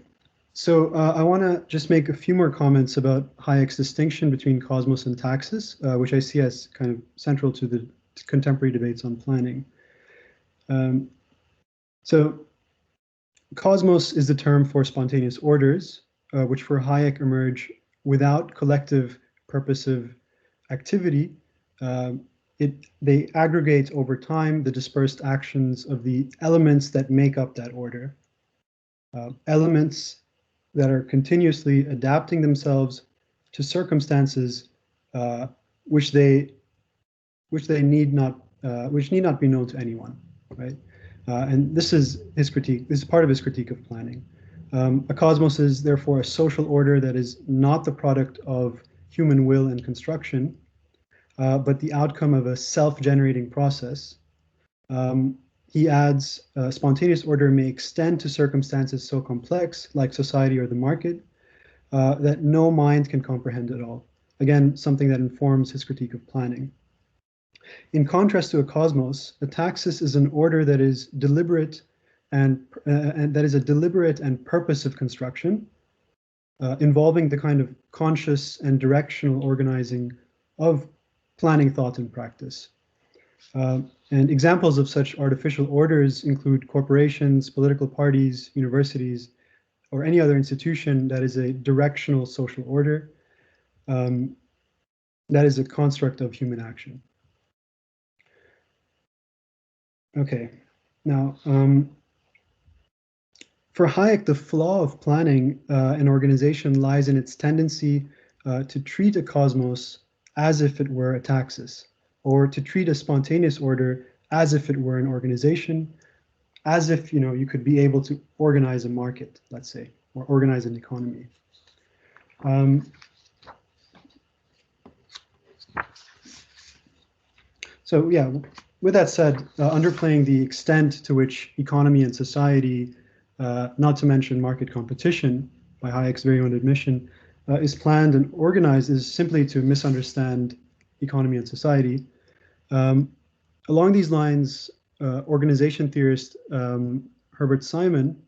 So I want to just make a few more comments about Hayek's distinction between cosmos and taxis, which I see as kind of central to the contemporary debates on planning. So cosmos is the term for spontaneous orders, which for Hayek emerge without collective purposive activity. They aggregate over time the dispersed actions of the elements that make up that order. Elements that are continuously adapting themselves to circumstances which need not be known to anyone, right? And this is his critique. This is part of his critique of planning. A cosmos is therefore a social order that is not the product of human will and construction, but the outcome of a self-generating process. He adds, spontaneous order may extend to circumstances so complex, like society or the market, that no mind can comprehend at all. Again, something that informs his critique of planning. In contrast to a cosmos, a taxis is an order that is deliberate and that is a deliberate and purposive construction, involving the kind of conscious and directional organizing of planning thought and practice. And examples of such artificial orders include corporations, political parties, universities, or any other institution that is a directional social order that is a construct of human action. Okay, now for Hayek, the flaw of planning an organization lies in its tendency to treat a cosmos as if it were a taxis, or to treat a spontaneous order as if it were an organization, as if you could be able to organize a market, let's say, or organize an economy. So yeah, with that said, underplaying the extent to which economy and society, not to mention market competition, by Hayek's very own admission, is planned and organized is simply to misunderstand economy and society. Along these lines, organization theorist Herbert Simon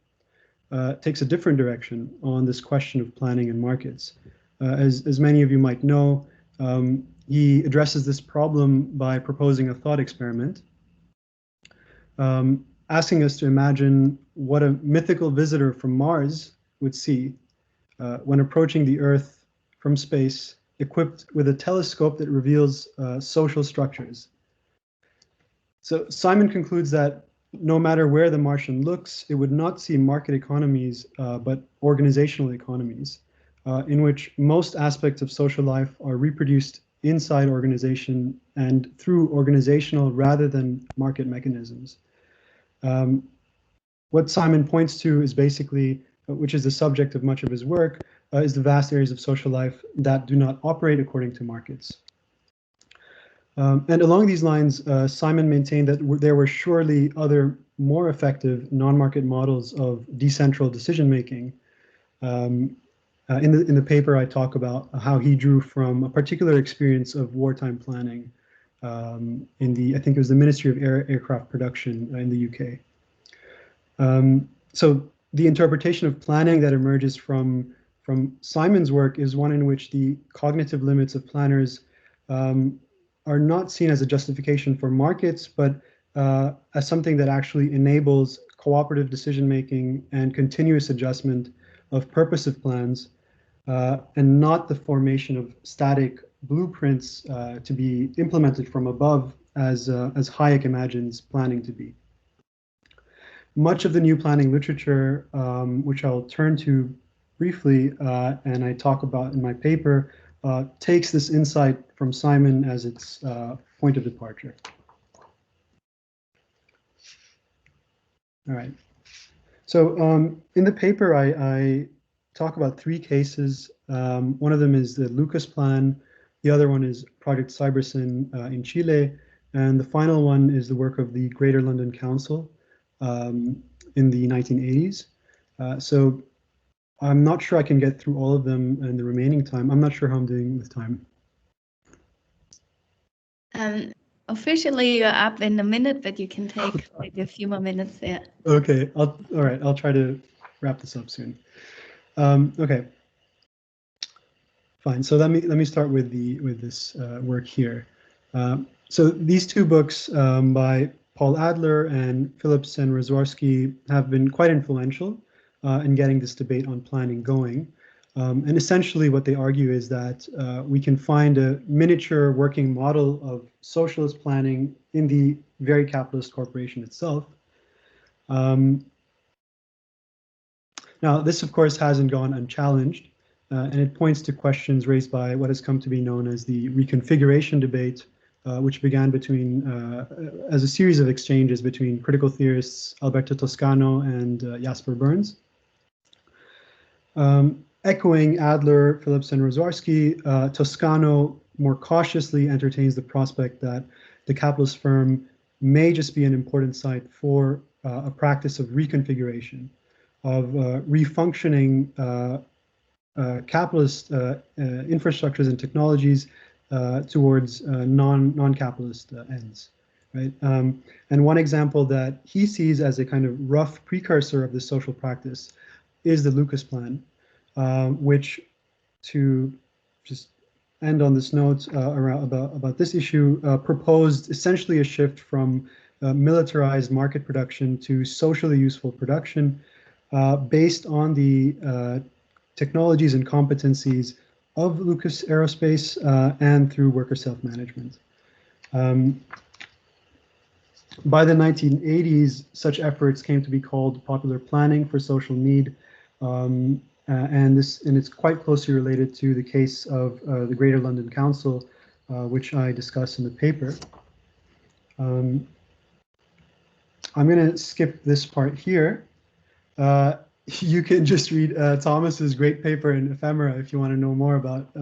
takes a different direction on this question of planning and markets. As many of you might know, he addresses this problem by proposing a thought experiment, asking us to imagine what a mythical visitor from Mars would see when approaching the Earth from space, equipped with a telescope that reveals social structures. So Simon concludes that no matter where the Martian looks, it would not see market economies, but organizational economies, in which most aspects of social life are reproduced inside organization and through organizational rather than market mechanisms. What Simon points to is basically, which is the subject of much of his work, is the vast areas of social life that do not operate according to markets. And along these lines, Simon maintained that there were surely other more effective non-market models of decentral decision-making. In the paper, I talk about how he drew from a particular experience of wartime planning in the, I think it was the Ministry of Aircraft Production in the UK. So the interpretation of planning that emerges from Simon's work is one in which the cognitive limits of planners are not seen as a justification for markets, but as something that actually enables cooperative decision-making and continuous adjustment of purposive plans, and not the formation of static blueprints to be implemented from above, as Hayek imagines planning to be. Much of the new planning literature, which I'll turn to briefly, and I talk about in my paper, takes this insight from Simon as its point of departure. All right. So in the paper, I talk about three cases. One of them is the Lucas Plan. The other one is Project Cybersyn in Chile. And the final one is the work of the Greater London Council in the 1980s. So I'm not sure I can get through all of them in the remaining time. I'm not sure how I'm doing with time. Officially, you're up in a minute, but you can take maybe a few more minutes there. Okay, all right. I'll try to wrap this up soon. Okay, fine. So let me start with this work here. So these two books by Paul Adler and Phillips and Roswarski have been quite influential in getting this debate on planning going. And essentially what they argue is that we can find a miniature working model of socialist planning in the very capitalist corporation itself. Now, this, of course, hasn't gone unchallenged, and it points to questions raised by what has come to be known as the reconfiguration debate, which began as a series of exchanges between critical theorists Alberto Toscano and Jasper Burns. Echoing Adler, Phillips, and Roswarski, Toscano more cautiously entertains the prospect that the capitalist firm may just be an important site for a practice of reconfiguration, of refunctioning capitalist infrastructures and technologies towards non-capitalist ends. Right? And one example that he sees as a kind of rough precursor of this social practice is the Lucas Plan, which, to just end on this note about this issue, proposed essentially a shift from militarized market production to socially useful production based on the technologies and competencies of Lucas Aerospace and through worker self-management. By the 1980s, such efforts came to be called popular planning for social need, and it's quite closely related to the case of the Greater London Council, which I discuss in the paper. I'm going to skip this part here. You can just read Thomas's great paper in Ephemera if you want to know more about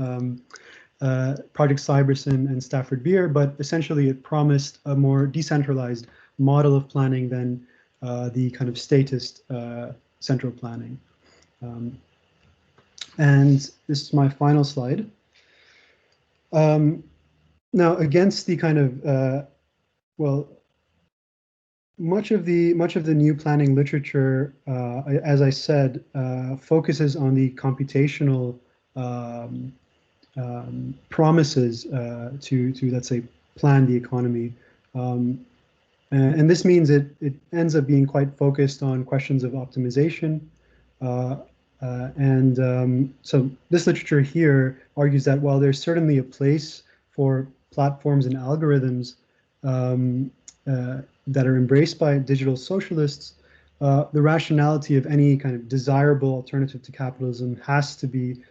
Project Cybersyn and Stafford Beer, but essentially it promised a more decentralized model of planning than the kind of statist central planning. And this is my final slide. Now, against the kind of, well, much of the new planning literature, as I said, focuses on the computational promises to let's say plan the economy, and this means it ends up being quite focused on questions of optimization, and so this literature here argues that while there's certainly a place for platforms and algorithms that are embraced by digital socialists, the rationality of any kind of desirable alternative to capitalism has to be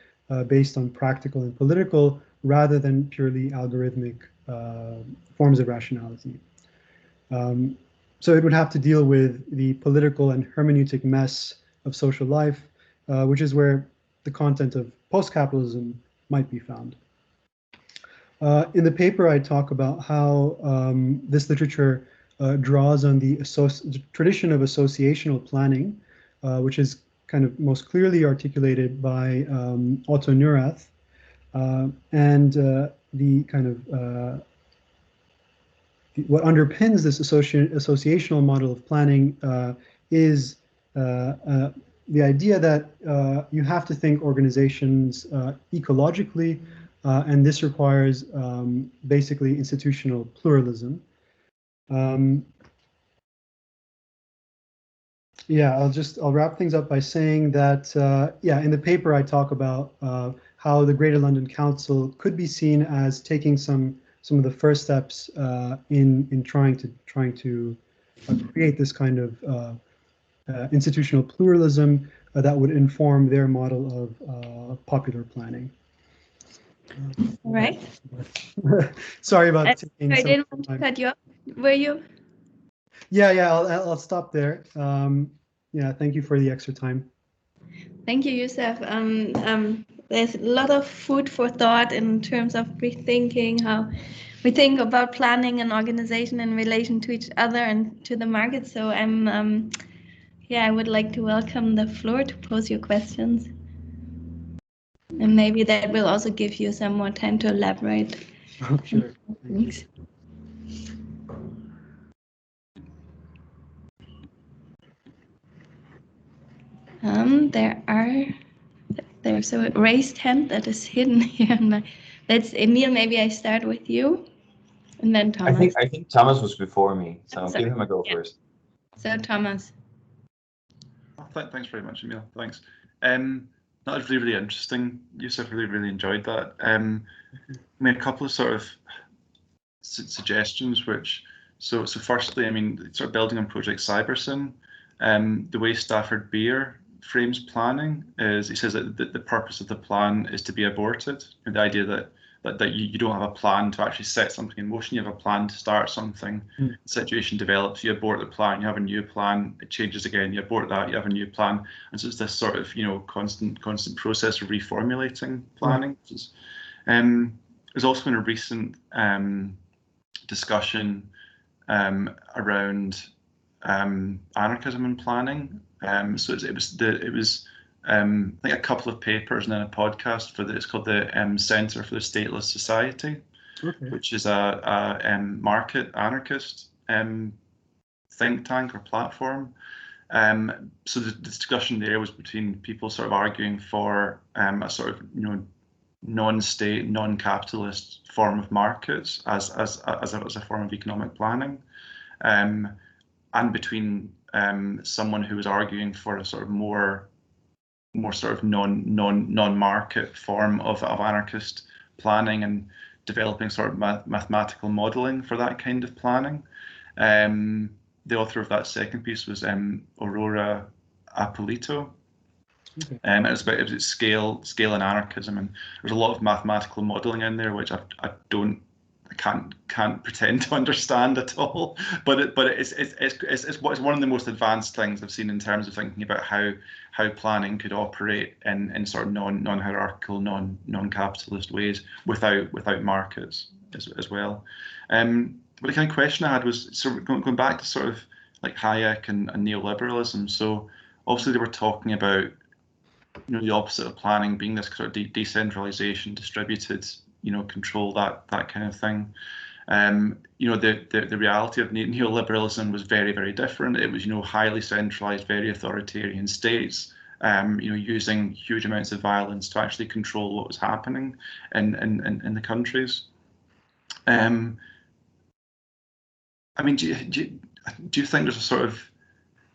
based on practical and political rather than purely algorithmic forms of rationality. So it would have to deal with the political and hermeneutic mess of social life, which is where the content of post-capitalism might be found. In the paper, I talk about how this literature draws on the tradition of associational planning, which is kind of most clearly articulated by Otto Neurath, and the kind of what underpins this associational model of planning is the idea that you have to think organizations ecologically, and this requires basically institutional pluralism. Yeah, I'll wrap things up by saying that yeah, in the paper I talk about how the Greater London Council could be seen as taking some of the first steps in trying to create this kind of institutional pluralism that would inform their model of popular planning. All right. Sorry about taking I so didn't much want to time. cut you off. Were you? Yeah, I'll stop there. Yeah, thank you for the extra time. Thank you, Youssef. There's a lot of food for thought in terms of rethinking how we think about planning and organization in relation to each other and to the market. So yeah, I would like to welcome the floor to pose your questions. And maybe that will also give you some more time to elaborate. Oh, sure. Thanks. There's a raised hand that is hidden here. That's Emil. Maybe I start with you, and then Thomas. I think Thomas was before me, so Sorry. give him a go Yeah. first. So Thomas. Thanks very much, Emil. Thanks. That was really interesting. Youssef, really enjoyed that. I mean, a couple of sort of suggestions. So firstly, I mean, sort of building on Project Cybersyn, the way Stafford Beer frames planning is, he says that the purpose of the plan is to be aborted. And the idea that you don't have a plan to actually set something in motion, you have a plan to start something. The situation develops, you abort the plan, you have a new plan, it changes again, you abort that, you have a new plan. And so it's this sort of, constant process of reformulating planning. There's also been a recent discussion around anarchism and planning. So it was I think a couple of papers and then a podcast it's called the Center for the Stateless Society, okay, which is a market anarchist think tank or platform. So the discussion there was between people sort of arguing for a sort of non-state, non-capitalist form of markets as a form of economic planning, and between someone who was arguing for a sort of more sort of non-market form of anarchist planning and developing sort of mathematical modeling for that kind of planning. The author of that second piece was Aurora Apolito. Okay. It was about scale and anarchism, and there's a lot of mathematical modeling in there, which I don't can't pretend to understand at all. But it's one of the most advanced things I've seen in terms of thinking about how planning could operate in sort of non-hierarchical, non-capitalist ways without markets as well. But the kind of question I had was sort of going back to sort of like Hayek and neoliberalism. So obviously they were talking about, you know, the opposite of planning being this sort of decentralization, distributed, you know, control, that kind of thing. You know, the reality of neoliberalism was very, very different. It was, you know, highly centralized, very authoritarian states, you know, using huge amounts of violence to actually control what was happening in the countries. I mean, do you think there's a sort of,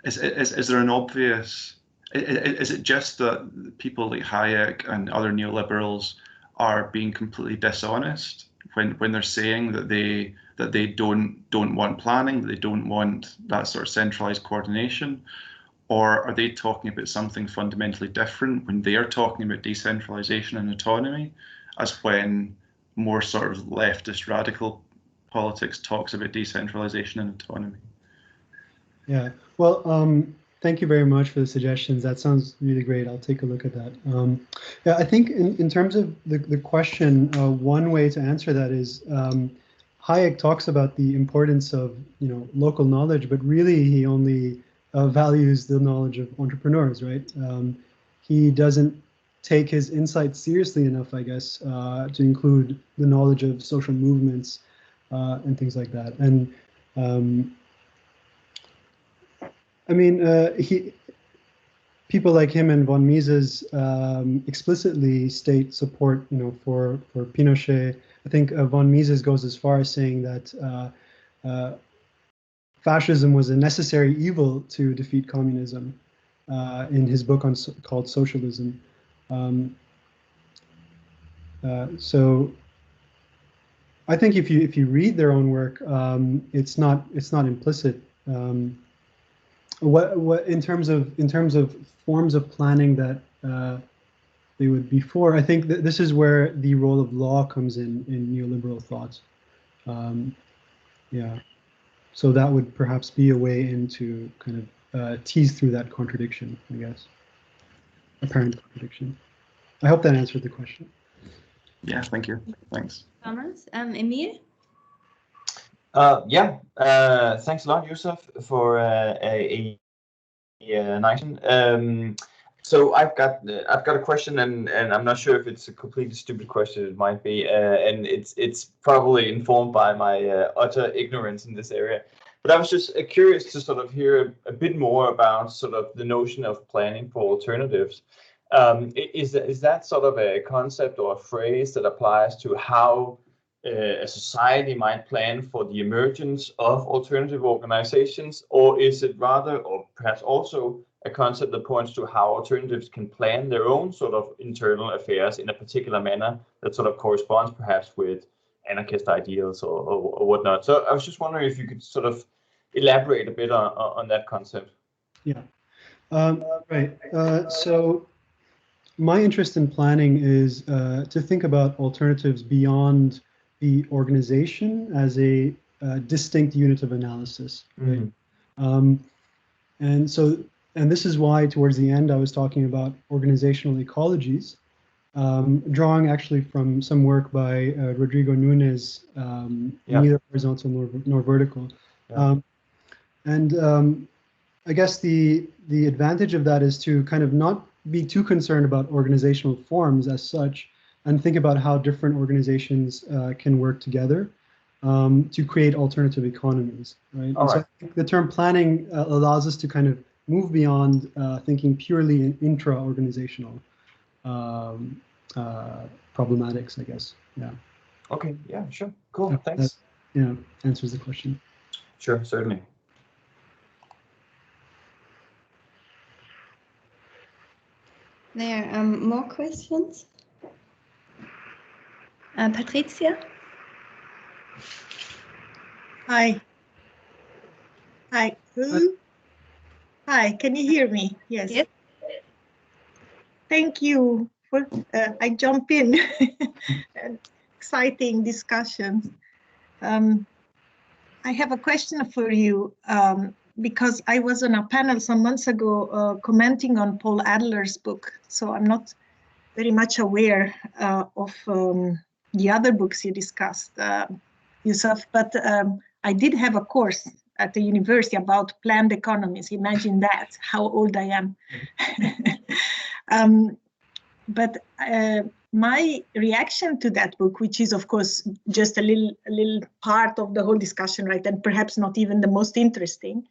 is there an obvious, is it just that people like Hayek and other neoliberals are being completely dishonest when they're saying that they don't want planning, that they don't want that sort of centralized coordination? Or are they talking about something fundamentally different when they are talking about decentralization and autonomy, as when more sort of leftist radical politics talks about decentralization and autonomy? Yeah, well, thank you very much for the suggestions. That sounds really great. I'll take a look at that. Yeah, I think in terms of the question, one way to answer that is Hayek talks about the importance of, you know, local knowledge, but really he only values the knowledge of entrepreneurs, right? He doesn't take his insights seriously enough, I guess, to include the knowledge of social movements and things like that. And I mean, people like him and von Mises explicitly state support, you know, for Pinochet. I think von Mises goes as far as saying that fascism was a necessary evil to defeat communism in his book called Socialism. So I think if you read their own work, it's not implicit. What in terms of forms of planning that they would be for, I think that this is where the role of law comes in neoliberal thought. Yeah, so that would perhaps be a way into kind of tease through that contradiction, I guess, apparent contradiction. I hope that answered the question. Yeah, thank you. Thanks. Thomas, Emil? Yeah, thanks a lot, Yusuf, for a nice one. So I've got a question, and I'm not sure if it's a completely stupid question. It might be, and it's probably informed by my utter ignorance in this area. But I was just curious to sort of hear a bit more about sort of the notion of planning for alternatives. Is that sort of a concept or a phrase that applies to how a society might plan for the emergence of alternative organizations, or is it rather, or perhaps also, a concept that points to how alternatives can plan their own sort of internal affairs in a particular manner that sort of corresponds perhaps with anarchist ideals or whatnot? So I was just wondering if you could sort of elaborate a bit on that concept. Yeah, right. So my interest in planning is to think about alternatives beyond the organization as a distinct unit of analysis. Right? And this is why towards the end I was talking about organizational ecologies, drawing actually from some work by Rodrigo Nunes, neither horizontal nor vertical. Yeah. I guess the advantage of that is to kind of not be too concerned about organizational forms as such, and think about how different organizations can work together to create alternative economies, right? So I think the term planning allows us to kind of move beyond thinking purely in intra-organizational problematics, I guess. Yeah. Okay. Yeah. Sure. Cool. Thanks. That, answers the question. Sure. Certainly. There are more questions. Patricia? Hi. Hi. Hi, can you hear me? Yes. Yes. Thank you for I jump in. Exciting discussions. I have a question for you, because I was on a panel some months ago commenting on Paul Adler's book, so I'm not very much aware of the other books you discussed, Yusuf, but I did have a course at the university about planned economies. Imagine that, how old I am. But my reaction to that book, which is of course just a little part of the whole discussion, right, and perhaps not even the most interesting,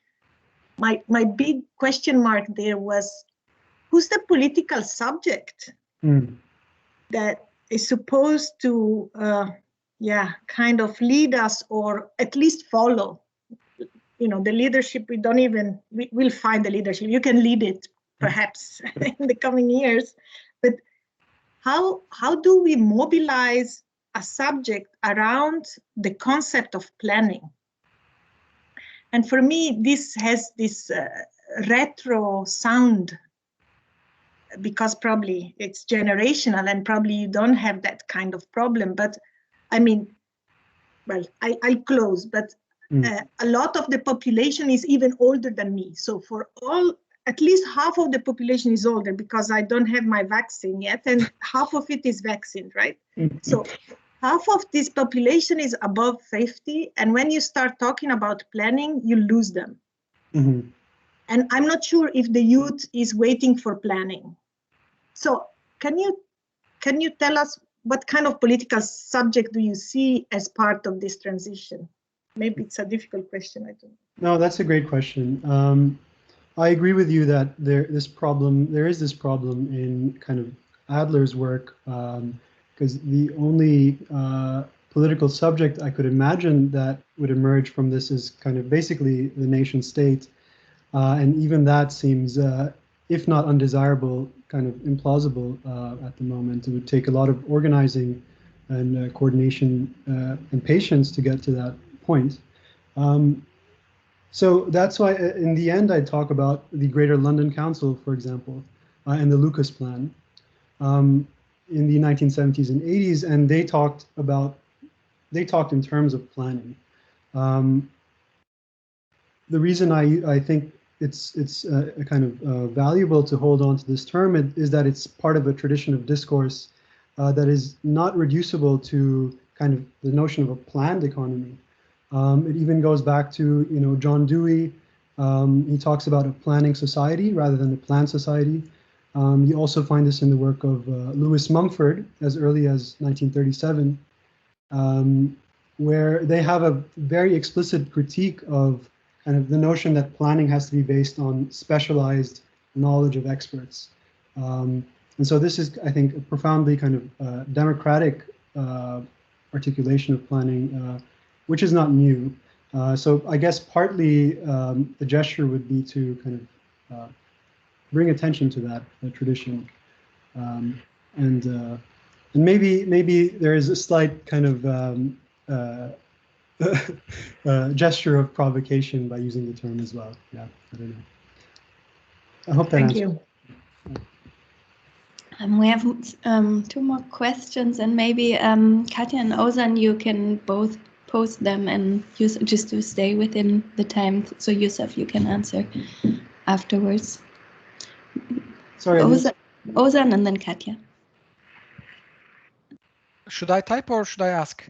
my big question mark there was, who's the political subject that is supposed to kind of lead us, or at least follow, the leadership? We'll find the leadership, you can lead it perhaps in the coming years, but how do we mobilize a subject around the concept of planning? And for me, this has this retro sound, because probably it's generational and probably you don't have that kind of problem. But I mean, well, I'll close, but a lot of the population is even older than me. So at least half of the population is older, because I don't have my vaccine yet, and half of it is vaccinated, right? So half of this population is above 50, and when you start talking about planning, you lose them. And I'm not sure if the youth is waiting for planning. So can you tell us what kind of political subject do you see as part of this transition? Maybe it's a difficult question, I don't know. No, that's a great question. I agree with you that there is this problem in kind of Adler's work, because the only political subject I could imagine that would emerge from this is kind of basically the nation state, and even that seems, if not undesirable, kind of implausible at the moment. It would take a lot of organizing and coordination and patience to get to that point. So that's why, in the end, I talk about the Greater London Council, for example, and the Lucas Plan in the 1970s and 80s, and they talked in terms of planning. The reason I think it's kind of valuable to hold on to this term is that it's part of a tradition of discourse that is not reducible to kind of the notion of a planned economy. It even goes back to, John Dewey. He talks about a planning society rather than a planned society. You also find this in the work of Lewis Mumford as early as 1937, where they have a very explicit critique of kind of the notion that planning has to be based on specialized knowledge of experts. And so this is, I think, a profoundly kind of democratic articulation of planning, which is not new. So I guess partly the gesture would be to kind of bring attention to that tradition, and maybe there is a slight kind of gesture of provocation by using the term as well. Yeah, I don't know. I hope that Thank answers. you. We have two more questions, and maybe Katja and Ozan, you can both post them and use just to stay within the time. So Yusuf, you can answer afterwards. Sorry, Ozan and then Katja. Should I type or should I ask?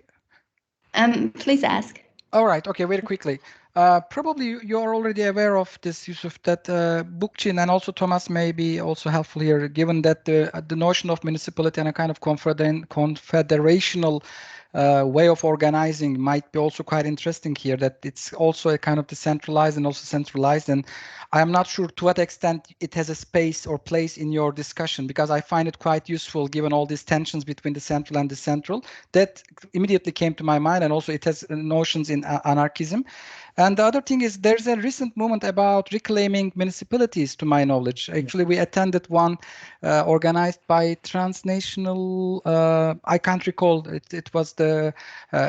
Please ask. All right. Okay. Very quickly. Probably you are already aware of this, Yusuf, that Bookchin and also Thomas may be also helpful here, given that the notion of municipality and a kind of confederational way of organizing might be also quite interesting here, that it's also a kind of decentralized and also centralized. And I am not sure to what extent it has a space or place in your discussion, because I find it quite useful given all these tensions between the central and the central. That immediately came to my mind, and also it has notions in anarchism. And the other thing is there's a recent movement about reclaiming municipalities, to my knowledge. Actually, we attended one organized by transnational, I can't recall, it was a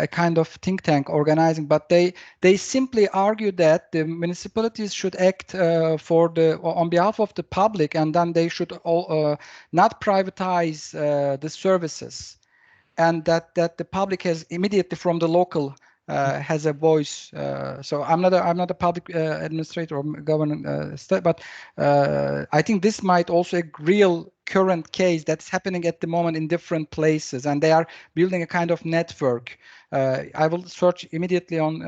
kind of think tank organizing, but they simply argue that the municipalities should act on behalf of the public, and then they should not privatize the services, and that the public has immediately from the local has a voice. So I'm not a public administrator or government, but I think this might also a real current case that's happening at the moment in different places, and they are building a kind of network. I will search immediately on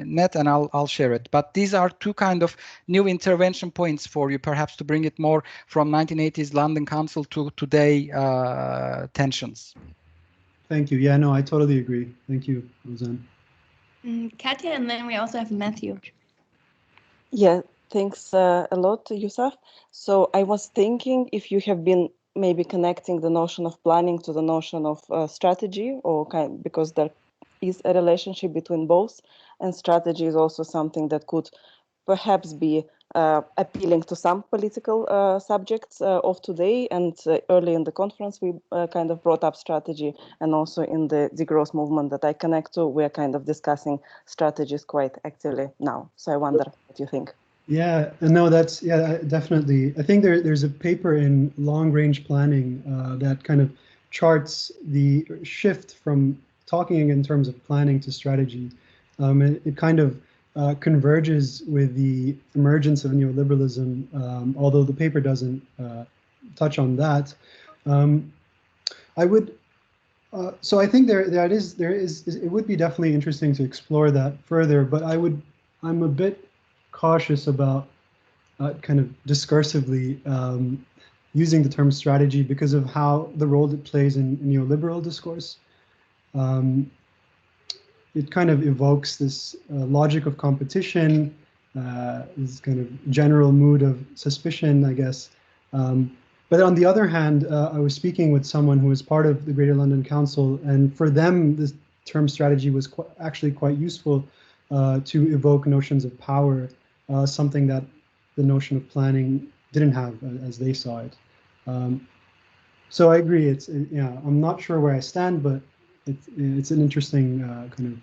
net and I'll share it. But these are two kind of new intervention points for you, perhaps to bring it more from 1980s London Council to today tensions. Thank you. Yeah, no, I totally agree. Thank you, Roseanne. Katja, and then we also have Matthew. Yeah, thanks a lot, Yusuf. So I was thinking if you have been maybe connecting the notion of planning to the notion of strategy, or because there is a relationship between both, and strategy is also something that could perhaps be appealing to some political subjects of today. And early in the conference, we kind of brought up strategy, and also in the degrowth movement that I connect to, we're kind of discussing strategies quite actively now. So I wonder what you think. Yeah, no, that's, yeah, definitely. I think there's a paper in long range planning that kind of charts the shift from talking in terms of planning to strategy. It kind of converges with the emergence of neoliberalism, although the paper doesn't touch on that. I would, so I think there is, it would be definitely interesting to explore that further, but I'm a bit cautious about kind of discursively using the term strategy because of how the role it plays in neoliberal discourse. It kind of evokes this logic of competition, this kind of general mood of suspicion, I guess. But on the other hand, I was speaking with someone who was part of the Greater London Council, and for them, this term strategy was actually quite useful to evoke notions of power, something that the notion of planning didn't have as they saw it. So I agree. Yeah, I'm not sure where I stand, but it's an interesting kind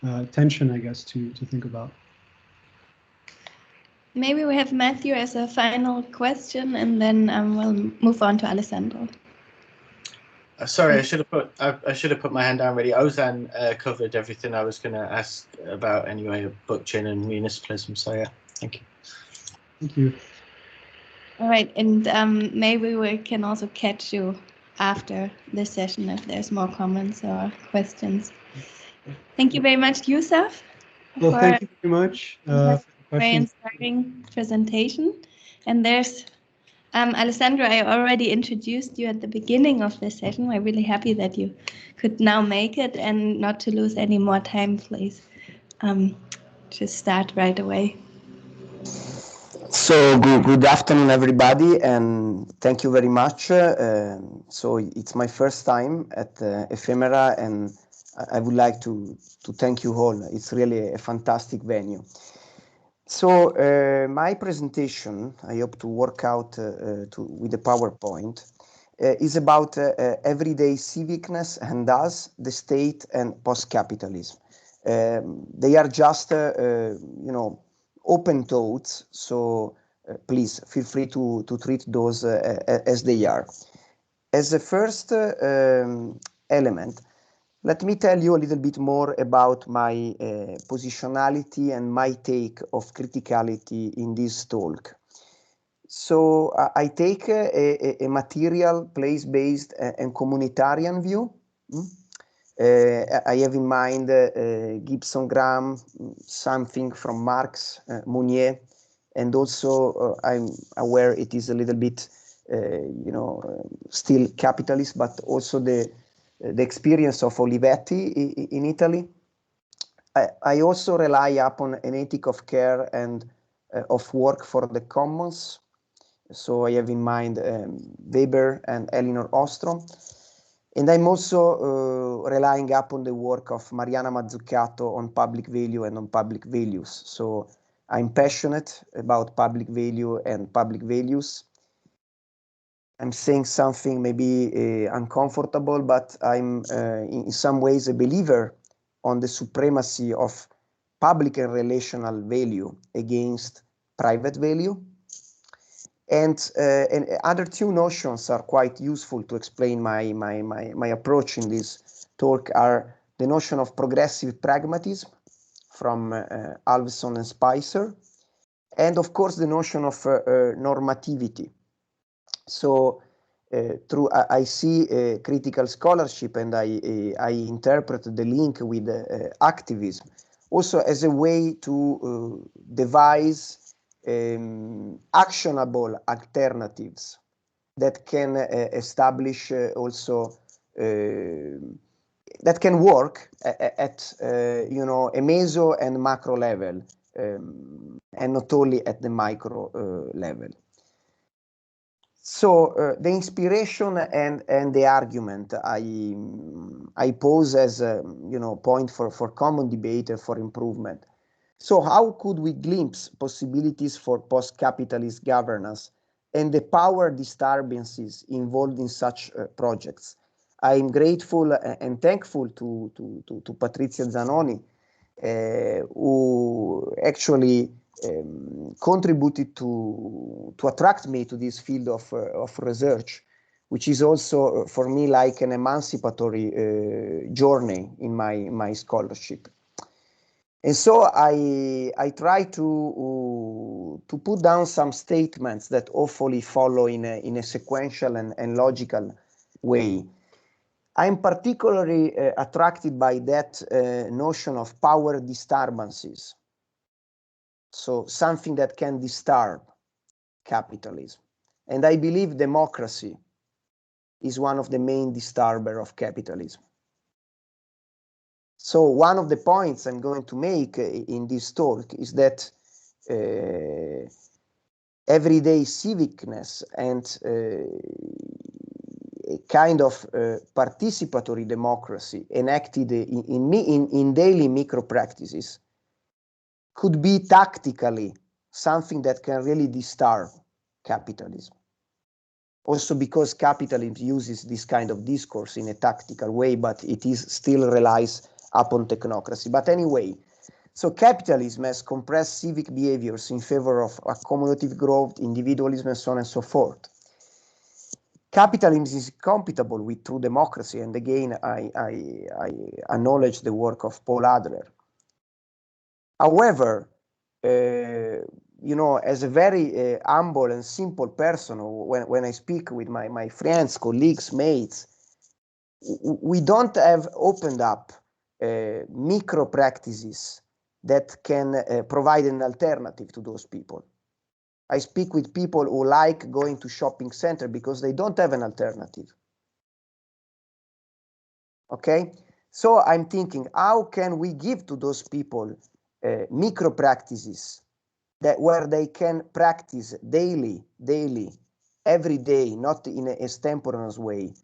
of tension, I guess, to think about. Maybe we have Matthew as a final question, and then we'll move on to Alessandro. Sorry, I should have put my hand down really. Ozan covered everything I was going to ask about anyway, Bookchin and municipalism. So yeah, thank you. Thank you. All right, and maybe we can also catch you after this session if there's more comments or questions. Thank you very much, Yusuf. Well, thank you very much for the very questions. inspiring presentation. And there's Alessandro, I already introduced you at the beginning of this session. We're really happy that you could now make it, and not to lose any more time, please. Just start right away. So good afternoon, everybody, and thank you very much. So it's my first time at Ephemera, and I would like to thank you all. It's really a fantastic venue. So my presentation, I hope to work out with the PowerPoint, is about everyday civicness and us, the state, and post-capitalism. They are just, open thoughts, so please feel free to treat those as they are. As the first element, let me tell you a little bit more about my positionality and my take of criticality in this talk. So I take a material, place-based and communitarian view. I have in mind Gibson Graham, something from Marx, Mounier, and also I'm aware it is a little bit, still capitalist, but also the experience of Olivetti in Italy. I also rely upon an ethic of care and of work for the commons. So I have in mind Weber and Elinor Ostrom. And I'm also relying upon the work of Mariana Mazzucato on public value and on public values. So I'm passionate about public value and public values. I'm saying something maybe uncomfortable, but I'm in some ways a believer on the supremacy of public and relational value against private value. And other two notions are quite useful to explain my approach in this talk are the notion of progressive pragmatism from Alveson and Spicer, and of course the notion of normativity. So I see critical scholarship, and I interpret the link with activism also as a way to devise actionable alternatives that can establish also that can work at you know, a meso and macro level, and not only at the micro level. So the inspiration and the argument I pose as a, you know, point for common debate and for improvement. So how could we glimpse possibilities for post-capitalist governance and the power disturbances involved in such projects? I'm grateful and thankful to Patrizia Zanoni, who actually contributed to attract me to this field of research, which is also for me like an emancipatory journey in my scholarship. And so I try to put down some statements that hopefully follow in a sequential and logical way. I'm particularly attracted by that notion of power disturbances. So something that can disturb capitalism. And I believe democracy is one of the main disturbers of capitalism. So one of the points I'm going to make in this talk is that everyday civicness and a kind of participatory democracy enacted in daily micro practices could be tactically something that can really disturb capitalism. Also because capitalism uses this kind of discourse in a tactical way, but it is still relies upon technocracy. But anyway, so capitalism has compressed civic behaviors in favor of accommodative growth, individualism, and so on and so forth. Capitalism is incompatible with true democracy, and again, I acknowledge the work of Paul Adler. However, you know, as a very humble and simple person, when I speak with my friends, colleagues, mates, we don't have opened up micro practices that can provide an alternative to those people. I speak with people who like going to shopping center because they don't have an alternative. Okay, so I'm thinking, how can we give to those people micro practices that where they can practice daily, every day, not in a extemporaneous way,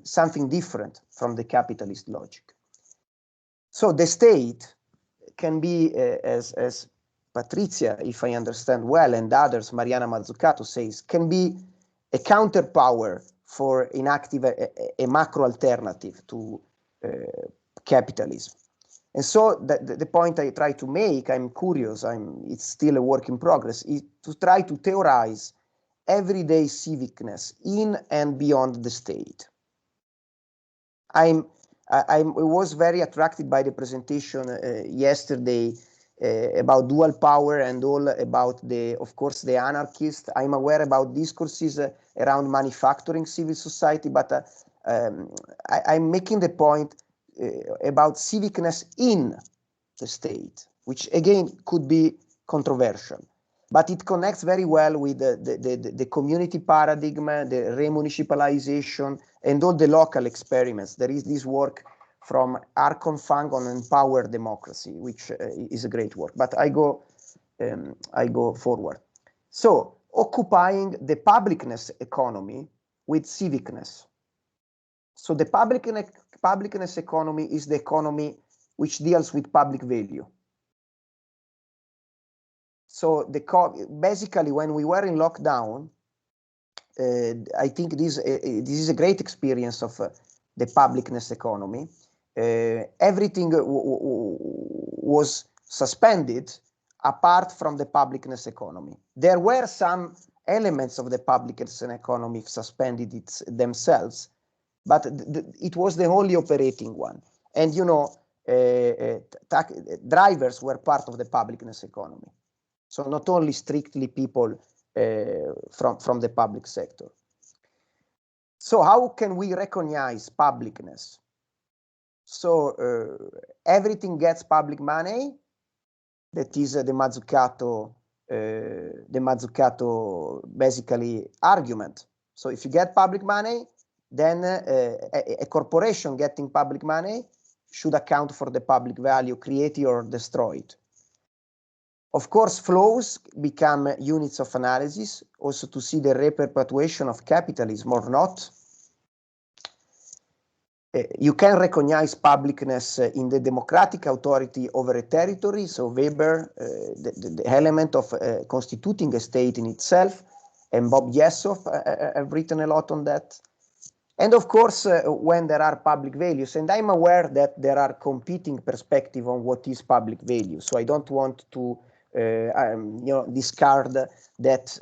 something different from the capitalist logic. So the state can be, as Patrizia, if I understand well, and others, Mariana Mazzucato says, can be a counterpower for enacting a macro alternative to capitalism. And so the point I try to make, I'm curious, it's still a work in progress, is to try to theorize everyday civicness in and beyond the state. I was very attracted by the presentation yesterday about dual power and all about of course, the anarchist. I'm aware about discourses around manufacturing civil society, but I'm making the point about civicness in the state, which again could be controversial, but it connects very well with the community paradigm, the remunicipalization, and all the local experiments. There is this work from Archon Fang on empowered democracy, which is a great work. But I go forward. So occupying the publicness economy with civicness. So the publicness economy is the economy which deals with public value. So basically, when we were in lockdown, I think this is a great experience of the publicness economy. Everything was suspended apart from the publicness economy. There were some elements of the publicness economy suspended themselves, but it was the only operating one. And drivers were part of the publicness economy. So not only strictly people from the public sector. So how can we recognize publicness? So everything gets public money. That is the Mazzucato basically argument. So if you get public money, then a corporation getting public money should account for the public value created or destroyed. Of course, flows become units of analysis, also to see the reperpetuation of capitalism or not. You can recognize publicness in the democratic authority over a territory. So Weber, the element of constituting a state in itself, and Bob Yessoff have written a lot on that. And of course, when there are public values, and I'm aware that there are competing perspectives on what is public value. So I don't want to discard that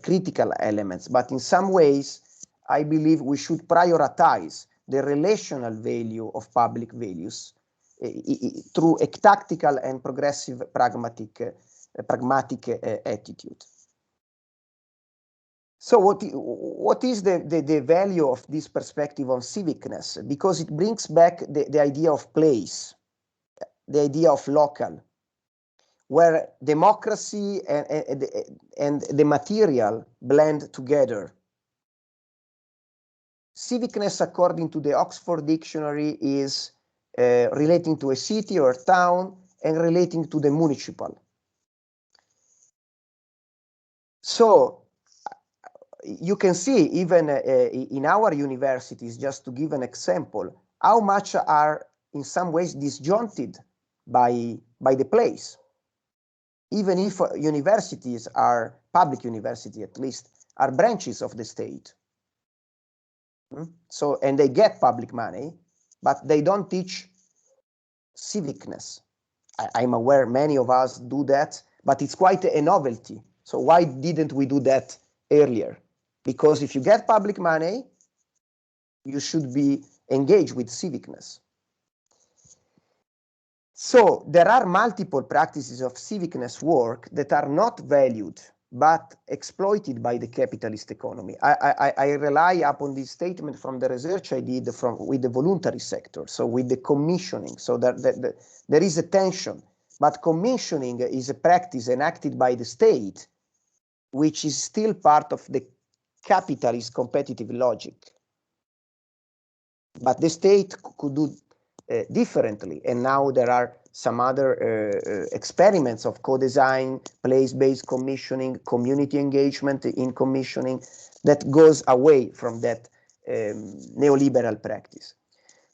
critical elements. But in some ways, I believe we should prioritize the relational value of public values through a tactical and progressive pragmatic attitude. So what is the value of this perspective on civicness? Because it brings back the idea of place, the idea of local, where democracy and the material blend together. Civicness, according to the Oxford Dictionary, is relating to a city or a town and relating to the municipal. So you can see even in our universities, just to give an example, how much are in some ways disjointed by the place. Even if universities are, public university at least, are branches of the state. So, and they get public money, but they don't teach civicness. I'm aware many of us do that, but it's quite a novelty. So why didn't we do that earlier? Because if you get public money, you should be engaged with civicness. So there are multiple practices of civicness work that are not valued but exploited by the capitalist economy. I rely upon this statement from the research I did with the voluntary sector, so with the commissioning. So there is a tension, but commissioning is a practice enacted by the state, which is still part of the capitalist competitive logic. But the state could do differently, and now there are some other experiments of co-design, place-based commissioning, community engagement in commissioning that goes away from that neoliberal practice.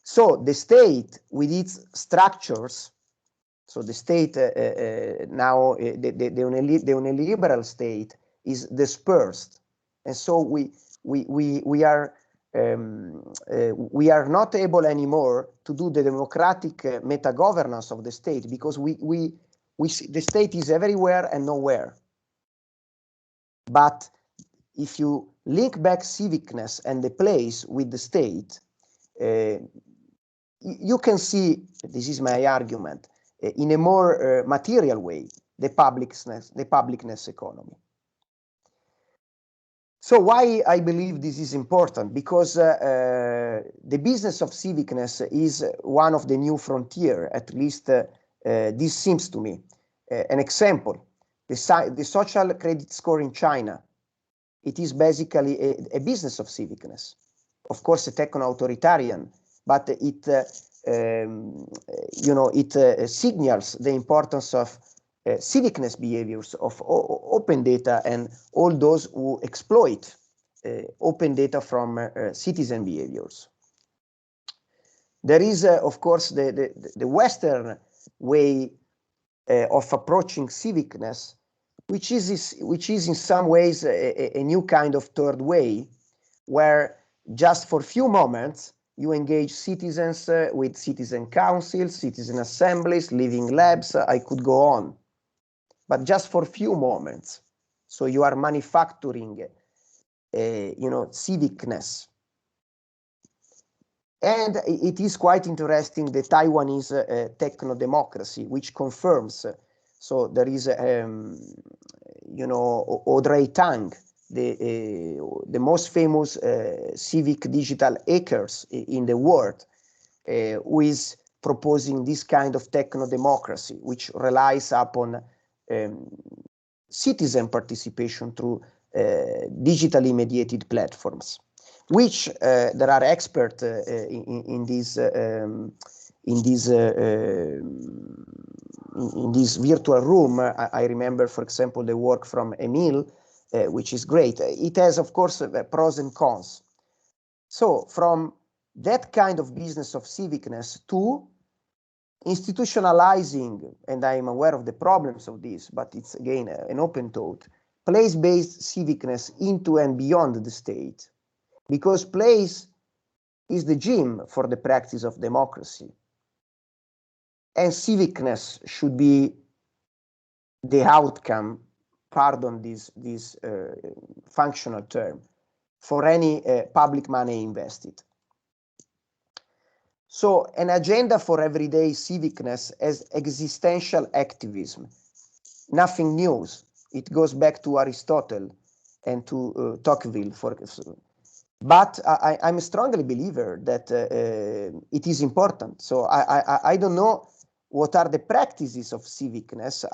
So the state with its structures, so the state now, the neoliberal state is dispersed, and so we are not able anymore to do the democratic meta-governance of the state, because we see the state is everywhere and nowhere. But if you link back civicness and the place with the state, you can see, this is my argument, in a more material way, the publicness economy. So why I believe this is important? Because the business of civicness is one of the new frontier, at least this seems to me. An example, the social credit score in China, it is basically a business of civicness. Of course, a techno-authoritarian, but it signals the importance of civicness behaviors of open data and all those who exploit open data from citizen behaviors. There is, of course, the Western way of approaching civicness, which is in some ways a new kind of third way, where just for a few moments you engage citizens with citizen councils, citizen assemblies, living labs. I could go on, but just for a few moments. So you are manufacturing, civicness. And it is quite interesting, the Taiwanese techno-democracy, which confirms, so there is, you know, Audrey Tang, the most famous civic digital hackers in the world, who is proposing this kind of techno-democracy, which relies upon citizen participation through digitally mediated platforms, which there are experts in this virtual room. I remember, for example, the work from Emil, which is great. It has, of course, pros and cons. So from that kind of business of civicness to institutionalizing, and I am aware of the problems of this, but it's again an open thought, place-based civicness into and beyond the state, because place is the gym for the practice of democracy. And civicness should be the outcome, pardon this functional term, for any public money invested. So an agenda for everyday civicness as existential activism, nothing new. It goes back to Aristotle and to Tocqueville. But I'm a strongly believer that it is important. So I don't know what are the practices of civicness.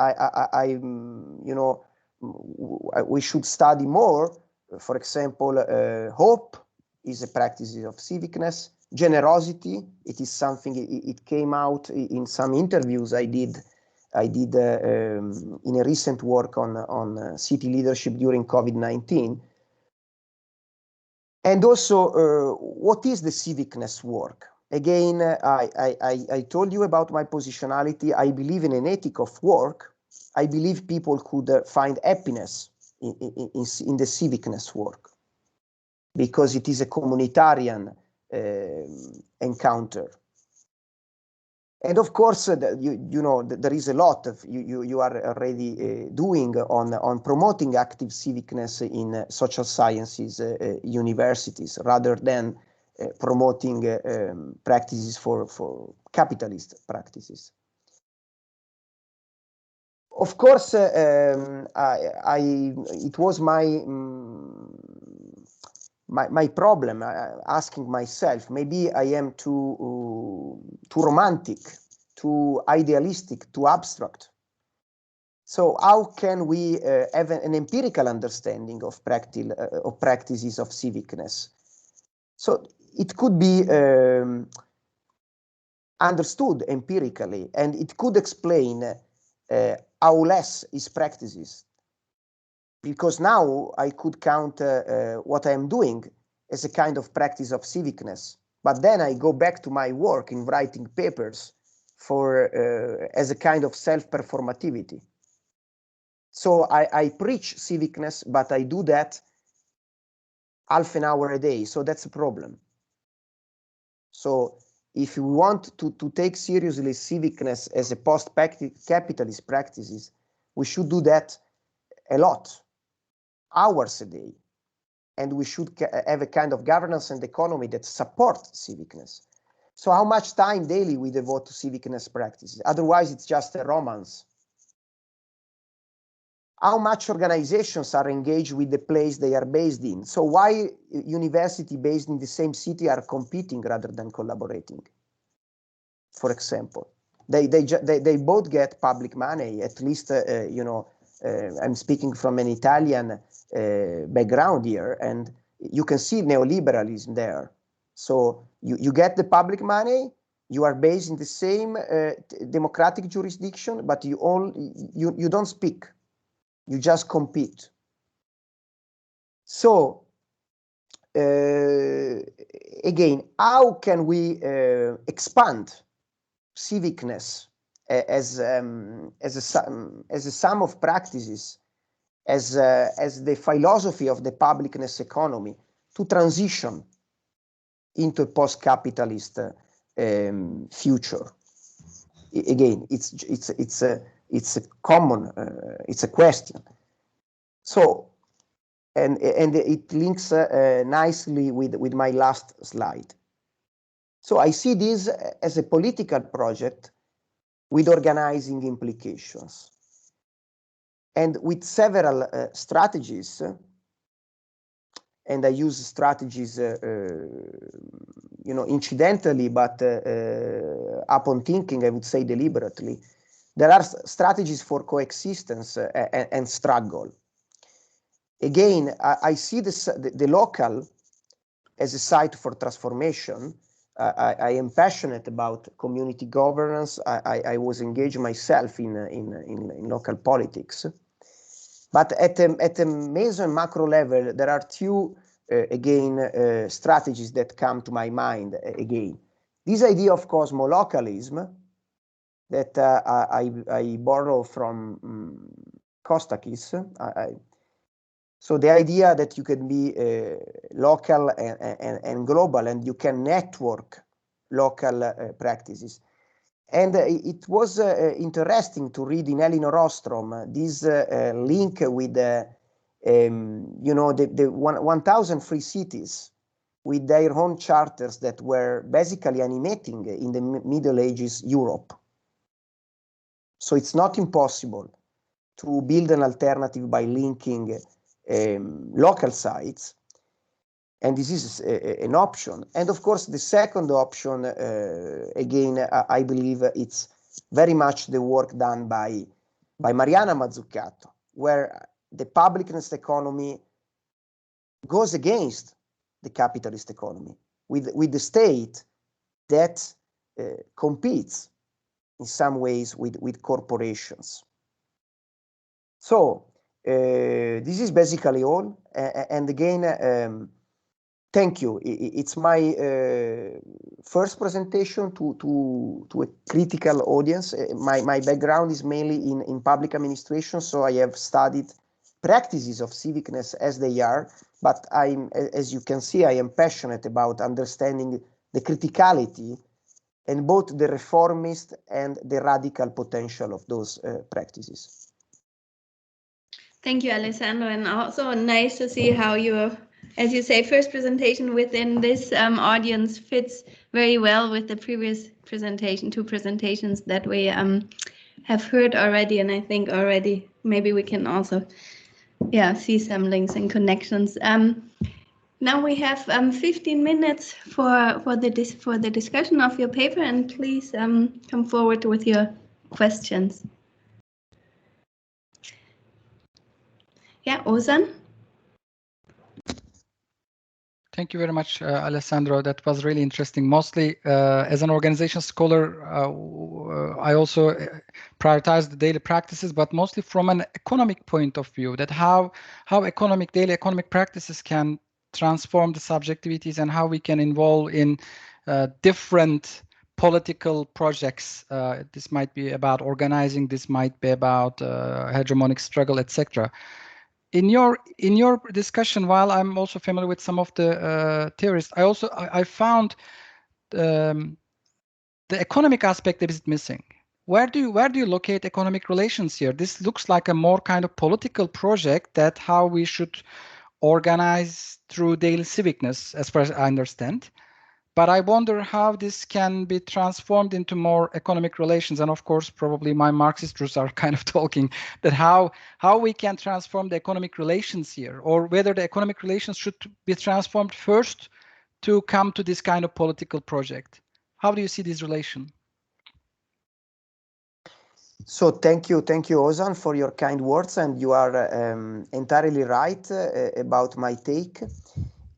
You know, we should study more. For example, hope is a practice of civicness. Generosity, it is something, it came out in some interviews I did in a recent work on city leadership during COVID-19. And also, what is the civicness work? Again, I told you about my positionality. I believe in an ethic of work. I believe people could find happiness in the civicness work, because it is a communitarian encounter. And of course, you know, there is a lot of you are already doing on promoting active civicness in social sciences universities, rather than promoting practices for capitalist practices. Of course, it was my problem, asking myself, maybe I am too romantic, too idealistic, too abstract. So how can we have an empirical understanding of practices of civicness? So it could be understood empirically, and it could explain how less is practices. Because now I could count what I am doing as a kind of practice of civicness, but then I go back to my work in writing papers for as a kind of self-performativity. So I preach civicness, but I do that half an hour a day, so that's a problem. So if we want to take seriously civicness as a post-capitalist practices, we should do that a lot, hours a day. And we should have a kind of governance and economy that supports civicness. So how much time daily we devote to civicness practices? Otherwise, it's just a romance. How much organizations are engaged with the place they are based in? So why universities based in the same city are competing rather than collaborating? For example, they both get public money, at least, you know, I'm speaking from an Italian background here, and you can see neoliberalism there. So you get the public money, you are based in the same democratic jurisdiction, but you don't speak, you just compete. So again, how can we expand civicness as a sum of practices, as the philosophy of the publicness economy, to transition into a post-capitalist future? Again, it's a common it's a question. So and it links nicely with my last slide. So I see this as a political project with organizing implications and with several strategies. And I use strategies, incidentally, but upon thinking, I would say deliberately. There are strategies for coexistence and struggle. Again, I see the local as a site for transformation. I am passionate about community governance. I was engaged myself in local politics. But at a meso and macro level, there are two, strategies that come to my mind again. This idea of cosmolocalism that I borrow from Kostakis. So the idea that you can be local and global, and you can network local practices. And it was interesting to read in Elinor Ostrom this link with the 1,000 free cities with their own charters that were basically animating in the Middle Ages Europe. So it's not impossible to build an alternative by linking local sites. And this is an option. And of course, the second option, again, I believe it's very much the work done by Mariana Mazzucato, where the publicness economy goes against the capitalist economy with the state that competes in some ways with corporations. So this is basically all. And again, thank you. It's my first presentation to a critical audience. My background is mainly in public administration, so I have studied practices of civicness as they are, but as you can see, I am passionate about understanding the criticality and both the reformist and the radical potential of those practices. Thank you, Alessandro, and also nice to see how your, as you say, first presentation within this audience fits very well with the previous presentation, two presentations that we have heard already, and I think already maybe we can also, see some links and connections. Now we have 15 minutes for the discussion of your paper, and please come forward with your questions. Yeah, Ozan? Thank you very much, Alessandro. That was really interesting. Mostly as an organization scholar, I also prioritize the daily practices, but mostly from an economic point of view, that how daily economic practices can transform the subjectivities and how we can involve in different political projects. This might be about organizing, this might be about hegemonic struggle, etc. In your discussion, while I'm also familiar with some of the theorists, I found the economic aspect that is missing. Where do you locate economic relations here? This looks like a more kind of political project, that how we should organize through daily civicness, as far as I understand. But I wonder how this can be transformed into more economic relations. And of course, probably my Marxist roots are kind of talking that how we can transform the economic relations here, or whether the economic relations should be transformed first to come to this kind of political project. How do you see this relation? So thank you, Ozan, for your kind words, and you are entirely right about my take.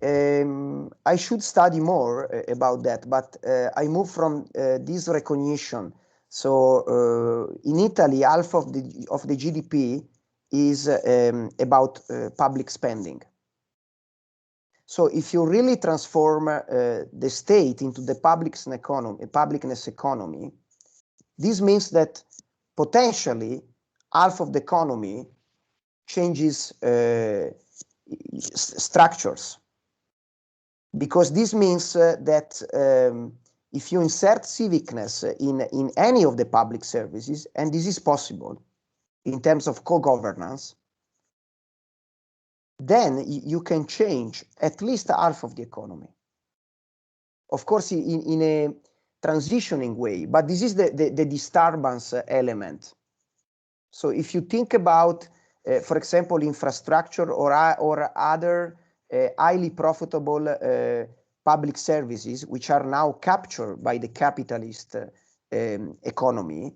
I should study more about that, but I move from this recognition. So in Italy, half of the GDP is about public spending. So if you really transform the state into the publicness economy, this means that potentially half of the economy changes structures. Because this means that if you insert civicness in any of the public services, and this is possible in terms of co-governance, then you can change at least half of the economy. of course, in a transitioning way, but this is the disturbance element. So if you think about, for example, infrastructure or other highly profitable public services, which are now captured by the capitalist economy,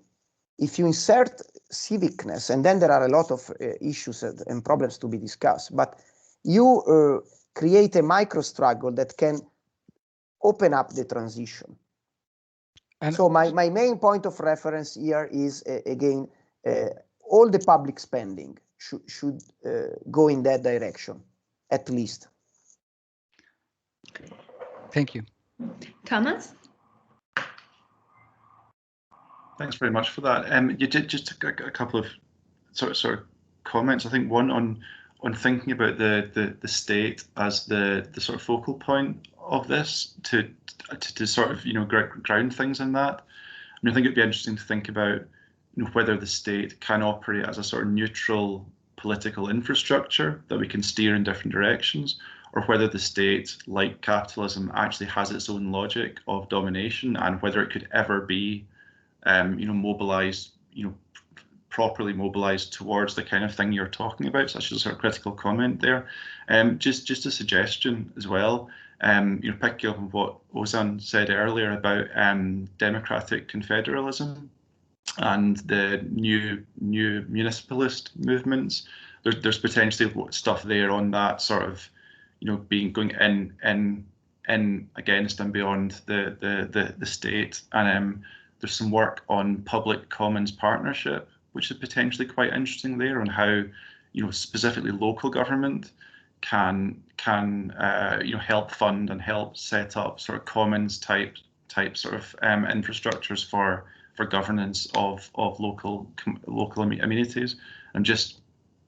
if you insert civicness, and then there are a lot of issues and problems to be discussed, but you create a micro struggle that can open up the transition. And so my main point of reference here is, again, all the public spending should go in that direction, at least. Thank you. Thomas? Thanks very much for that. You did just a couple of sort of comments. I think one on thinking about the state as the sort of focal point of this to sort of ground things in that. I mean, I think it'd be interesting to think about whether the state can operate as a sort of neutral political infrastructure that we can steer in different directions, or whether the state, like capitalism, actually has its own logic of domination, and whether it could ever be mobilized, properly mobilized towards the kind of thing you're talking about. So that's just a sort of critical comment there. Just a suggestion as well. Picking up on what Ozan said earlier about democratic confederalism and the new municipalist movements. There's potentially stuff there on that sort of, going in against and beyond the state, and there's some work on public commons partnership, which is potentially quite interesting there, on how specifically local government can help fund and help set up sort of commons type sort of infrastructures for governance of local amenities. I'm just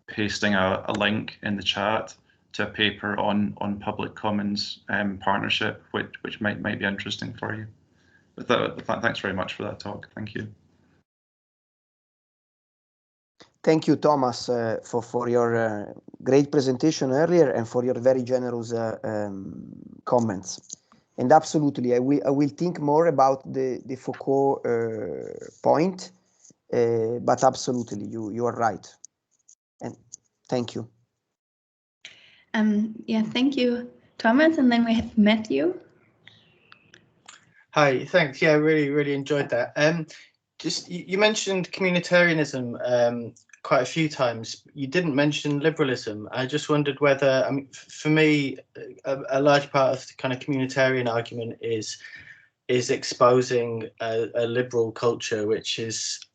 pasting a link in the chat to a paper on public commons partnership, which might be interesting for you. But thanks very much for that talk. Thank you. Thank you, Thomas, for your great presentation earlier and for your very generous comments. And absolutely, I will think more about the Foucault point, but absolutely, you are right. And thank you. Yeah, thank you, Thomas. And then we have Matthew. Hi, thanks. Yeah, really enjoyed that. Just you mentioned communitarianism quite a few times. You didn't mention liberalism. I just wondered whether, I mean, for me, a large part of the kind of communitarian argument is exposing a liberal culture, which is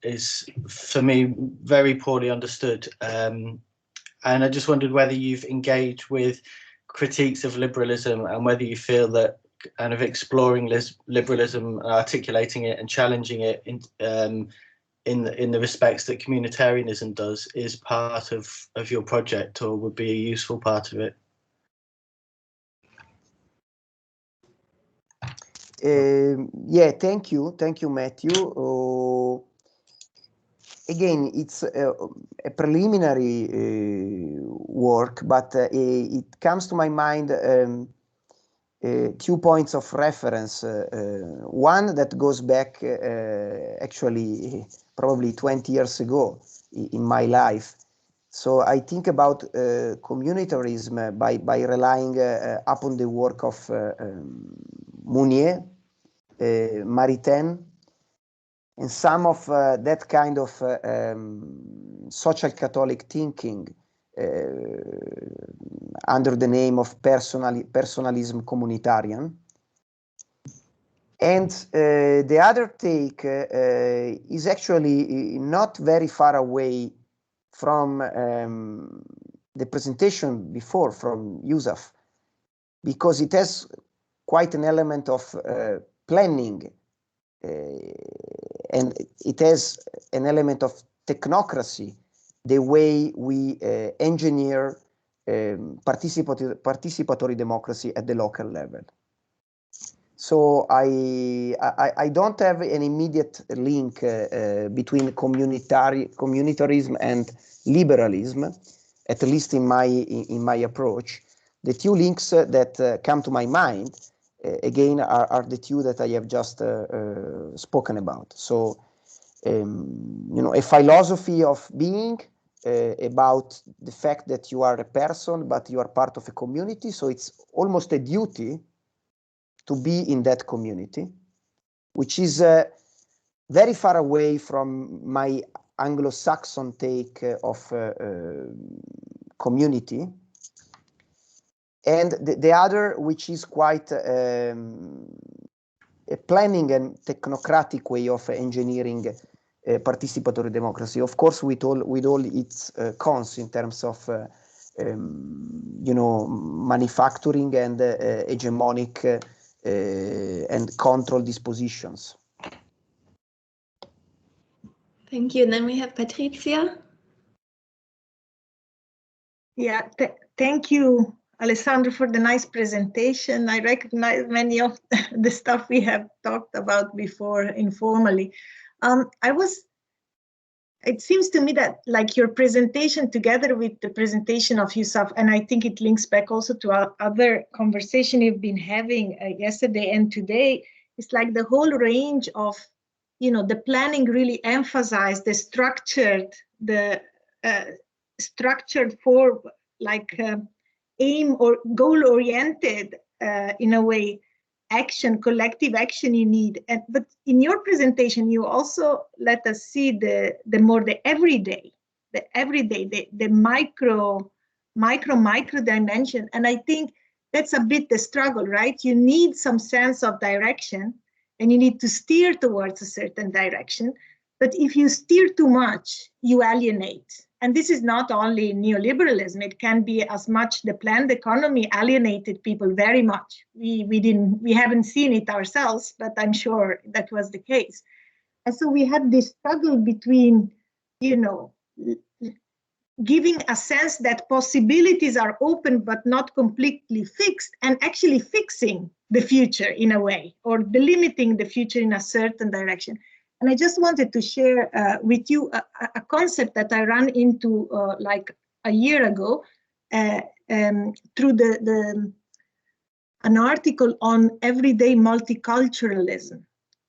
for me very poorly understood. And I just wondered whether you've engaged with critiques of liberalism and whether you feel that kind of exploring liberalism, articulating it and challenging it in the respects that communitarianism does is part of your project, or would be a useful part of it. Yeah, thank you, Matthew. Again, it's a preliminary work, but it comes to my mind 2 points of reference. One that goes back actually probably 20 years ago in my life. So I think about communitarism by relying upon the work of Mounier, Maritain, and some of that kind of social Catholic thinking under the name of personalism communitarian. And the other take is actually not very far away from the presentation before from Yousaf, because it has quite an element of planning, and it has an element of technocracy, the way we engineer participatory democracy at the local level. So I don't have an immediate link between communitarism and liberalism, at least in my approach. The two links that come to my mind again are the two that I have just spoken about. So a philosophy of being about the fact that you are a person, but you are part of a community. So it's almost a duty to be in that community, which is very far away from my Anglo-Saxon take of community. And the other, which is quite a planning and technocratic way of engineering participatory democracy, of course, with all its cons in terms of manufacturing and hegemonic and control dispositions. Thank you. And then we have Patricia. Yeah, thank you, Alessandro, for the nice presentation. I recognize many of the stuff we have talked about before informally. It seems to me that like your presentation together with the presentation of Yusuf, and I think it links back also to our other conversation you've been having yesterday and today, it's like the whole range of, the planning really emphasized the structured for like aim or goal-oriented in a way collective action you need. But in your presentation, you also let us see the everyday, the micro dimension. And I think that's a bit the struggle, right? You need some sense of direction and you need to steer towards a certain direction. But if you steer too much, you alienate. And this is not only neoliberalism, it can be as much the planned economy alienated people very much. We haven't seen it ourselves, but I'm sure that was the case. And so we had this struggle between, giving a sense that possibilities are open but not completely fixed, and actually fixing the future in a way, or delimiting the future in a certain direction. And I just wanted to share with you a concept that I ran into like a year ago through an article on everyday multiculturalism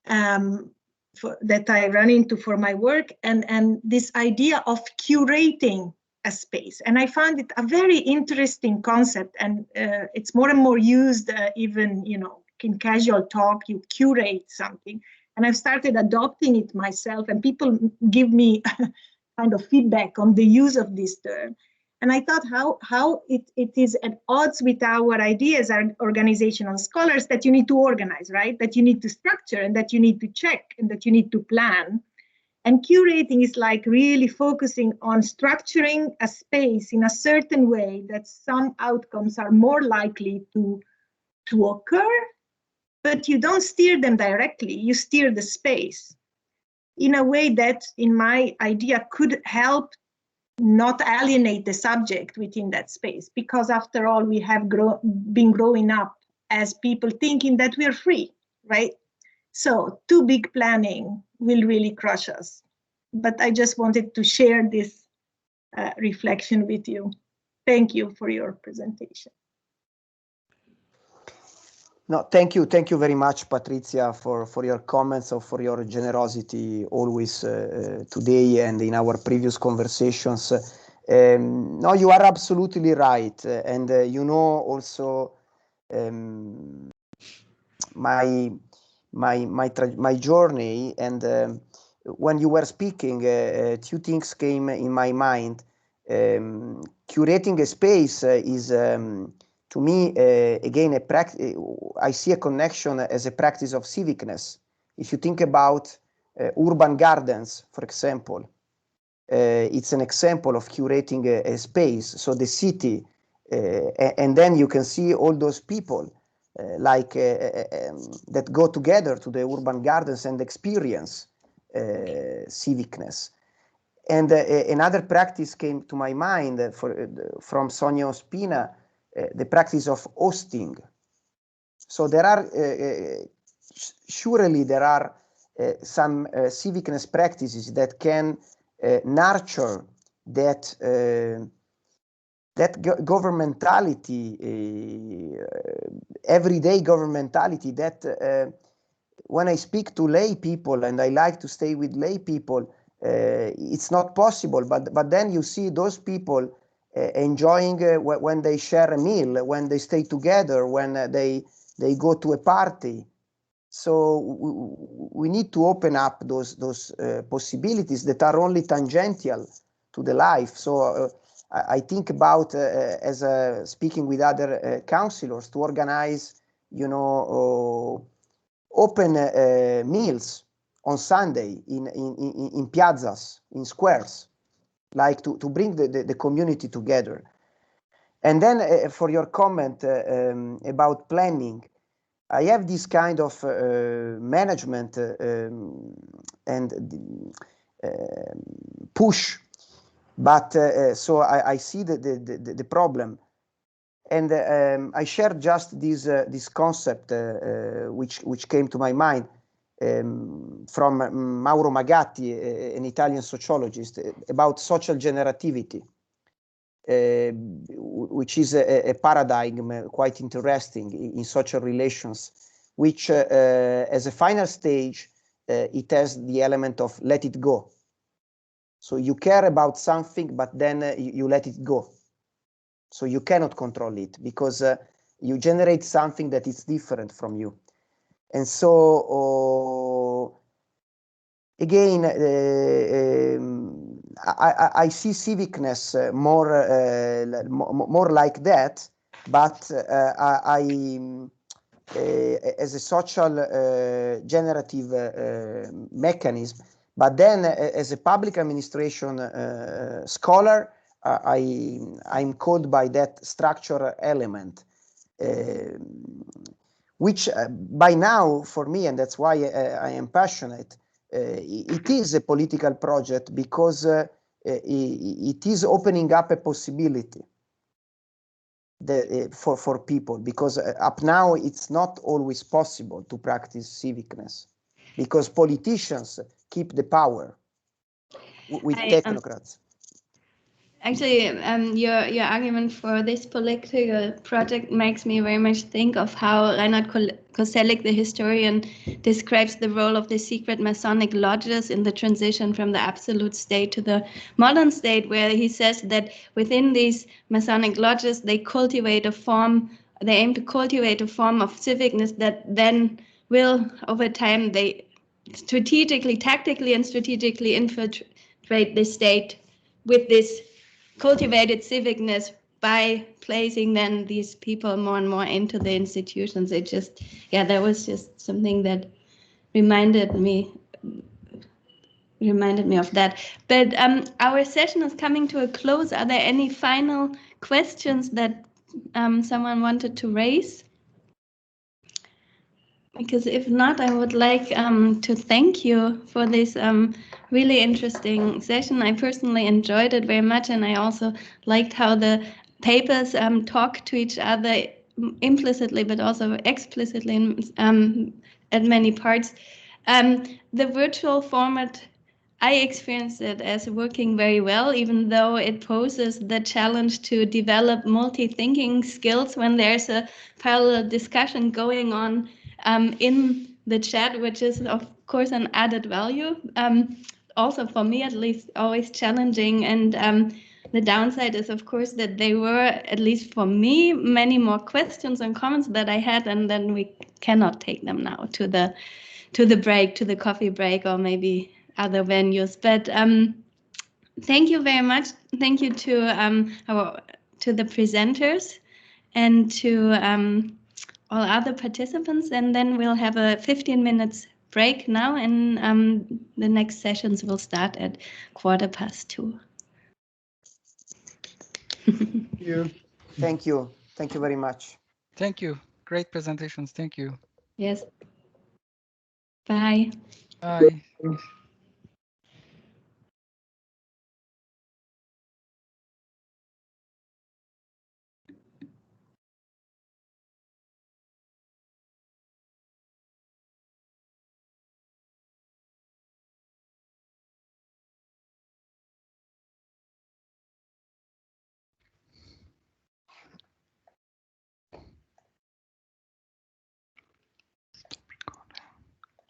that I ran into for my work, and this idea of curating a space. And I found it a very interesting concept, and it's more and more used even, in casual talk, you curate something. And I've started adopting it myself, and people give me kind of feedback on the use of this term. And I thought how it is at odds with our ideas, our organizational scholars, that you need to organize, right? That you need to structure, and that you need to check, and that you need to plan. And curating is like really focusing on structuring a space in a certain way that some outcomes are more likely to occur, but you don't steer them directly, you steer the space in a way that, in my idea, could help not alienate the subject within that space. Because after all, we have been growing up as people thinking that we're free, right? So too big planning will really crush us. But I just wanted to share this reflection with you. Thank you for your presentation. No, thank you very much, Patricia, for your comments or for your generosity always today and in our previous conversations. No, you are absolutely right, and also my journey. And when you were speaking, two things came in my mind. Curating a space is. To me, again, I see a connection as a practice of civicness. If you think about urban gardens, for example, it's an example of curating a space. So the city, and then you can see all those people that go together to the urban gardens and experience civicness. And another practice came to my mind from Sonia Ospina, the practice of hosting. So there are surely there are some civicness practices that can nurture that that governmentality, everyday governmentality, that when I speak to lay people, and I like to stay with lay people, it's not possible. But then you see those people enjoying when they share a meal, when they stay together, when they go to a party. So we need to open up those possibilities that are only tangential to the life. So I think about as speaking with other councillors to organize, you know, open meals on Sunday in piazzas, in squares, like to bring the community together. And then for your comment about planning, I have this kind of management and push, but so I see the problem. And I share just this concept which came to my mind from Mauro Magatti, an Italian sociologist, about social generativity, which is a paradigm quite interesting in social relations, which as a final stage, it has the element of let it go. So you care about something, but then you let it go. So you cannot control it because you generate something that is different from you. And so again, I see civicness more like that, but as a social generative mechanism. But then as a public administration scholar, I'm called by that structural element, which by now for me, and that's why I am passionate, it is a political project because it is opening up a possibility for people, because up now it's not always possible to practice civicness because politicians keep the power with technocrats. Actually, your argument for this political project makes me very much think of how Reinhard Koselleck, the historian, describes the role of the secret Masonic lodges in the transition from the absolute state to the modern state, where he says that within these Masonic lodges, they aim to cultivate a form of civicness that then will, over time, they tactically and strategically infiltrate the state with this cultivated civicness by placing then these people more and more into the institutions. It just, that was just something that reminded me of that. But our session is coming to a close. Are there any final questions that someone wanted to raise? Because if not, I would like to thank you for this really interesting session. I personally enjoyed it very much, and I also liked how the papers talk to each other implicitly, but also explicitly at many parts. The virtual format, I experienced it as working very well, even though it poses the challenge to develop multi-thinking skills when there's a parallel discussion going on in the chat, which is of course an added value. Also for me at least, always challenging. And the downside is of course that there were, at least for me, many more questions and comments that I had, and then we cannot take them now to the break, to the coffee break, or maybe other venues. But thank you very much. Thank you to the presenters and to all other participants, and then we'll have a 15 minutes break now, and the next sessions will start at 2:15. Thank you very much. Thank you. Great presentations. Thank you. Yes. Bye. Bye.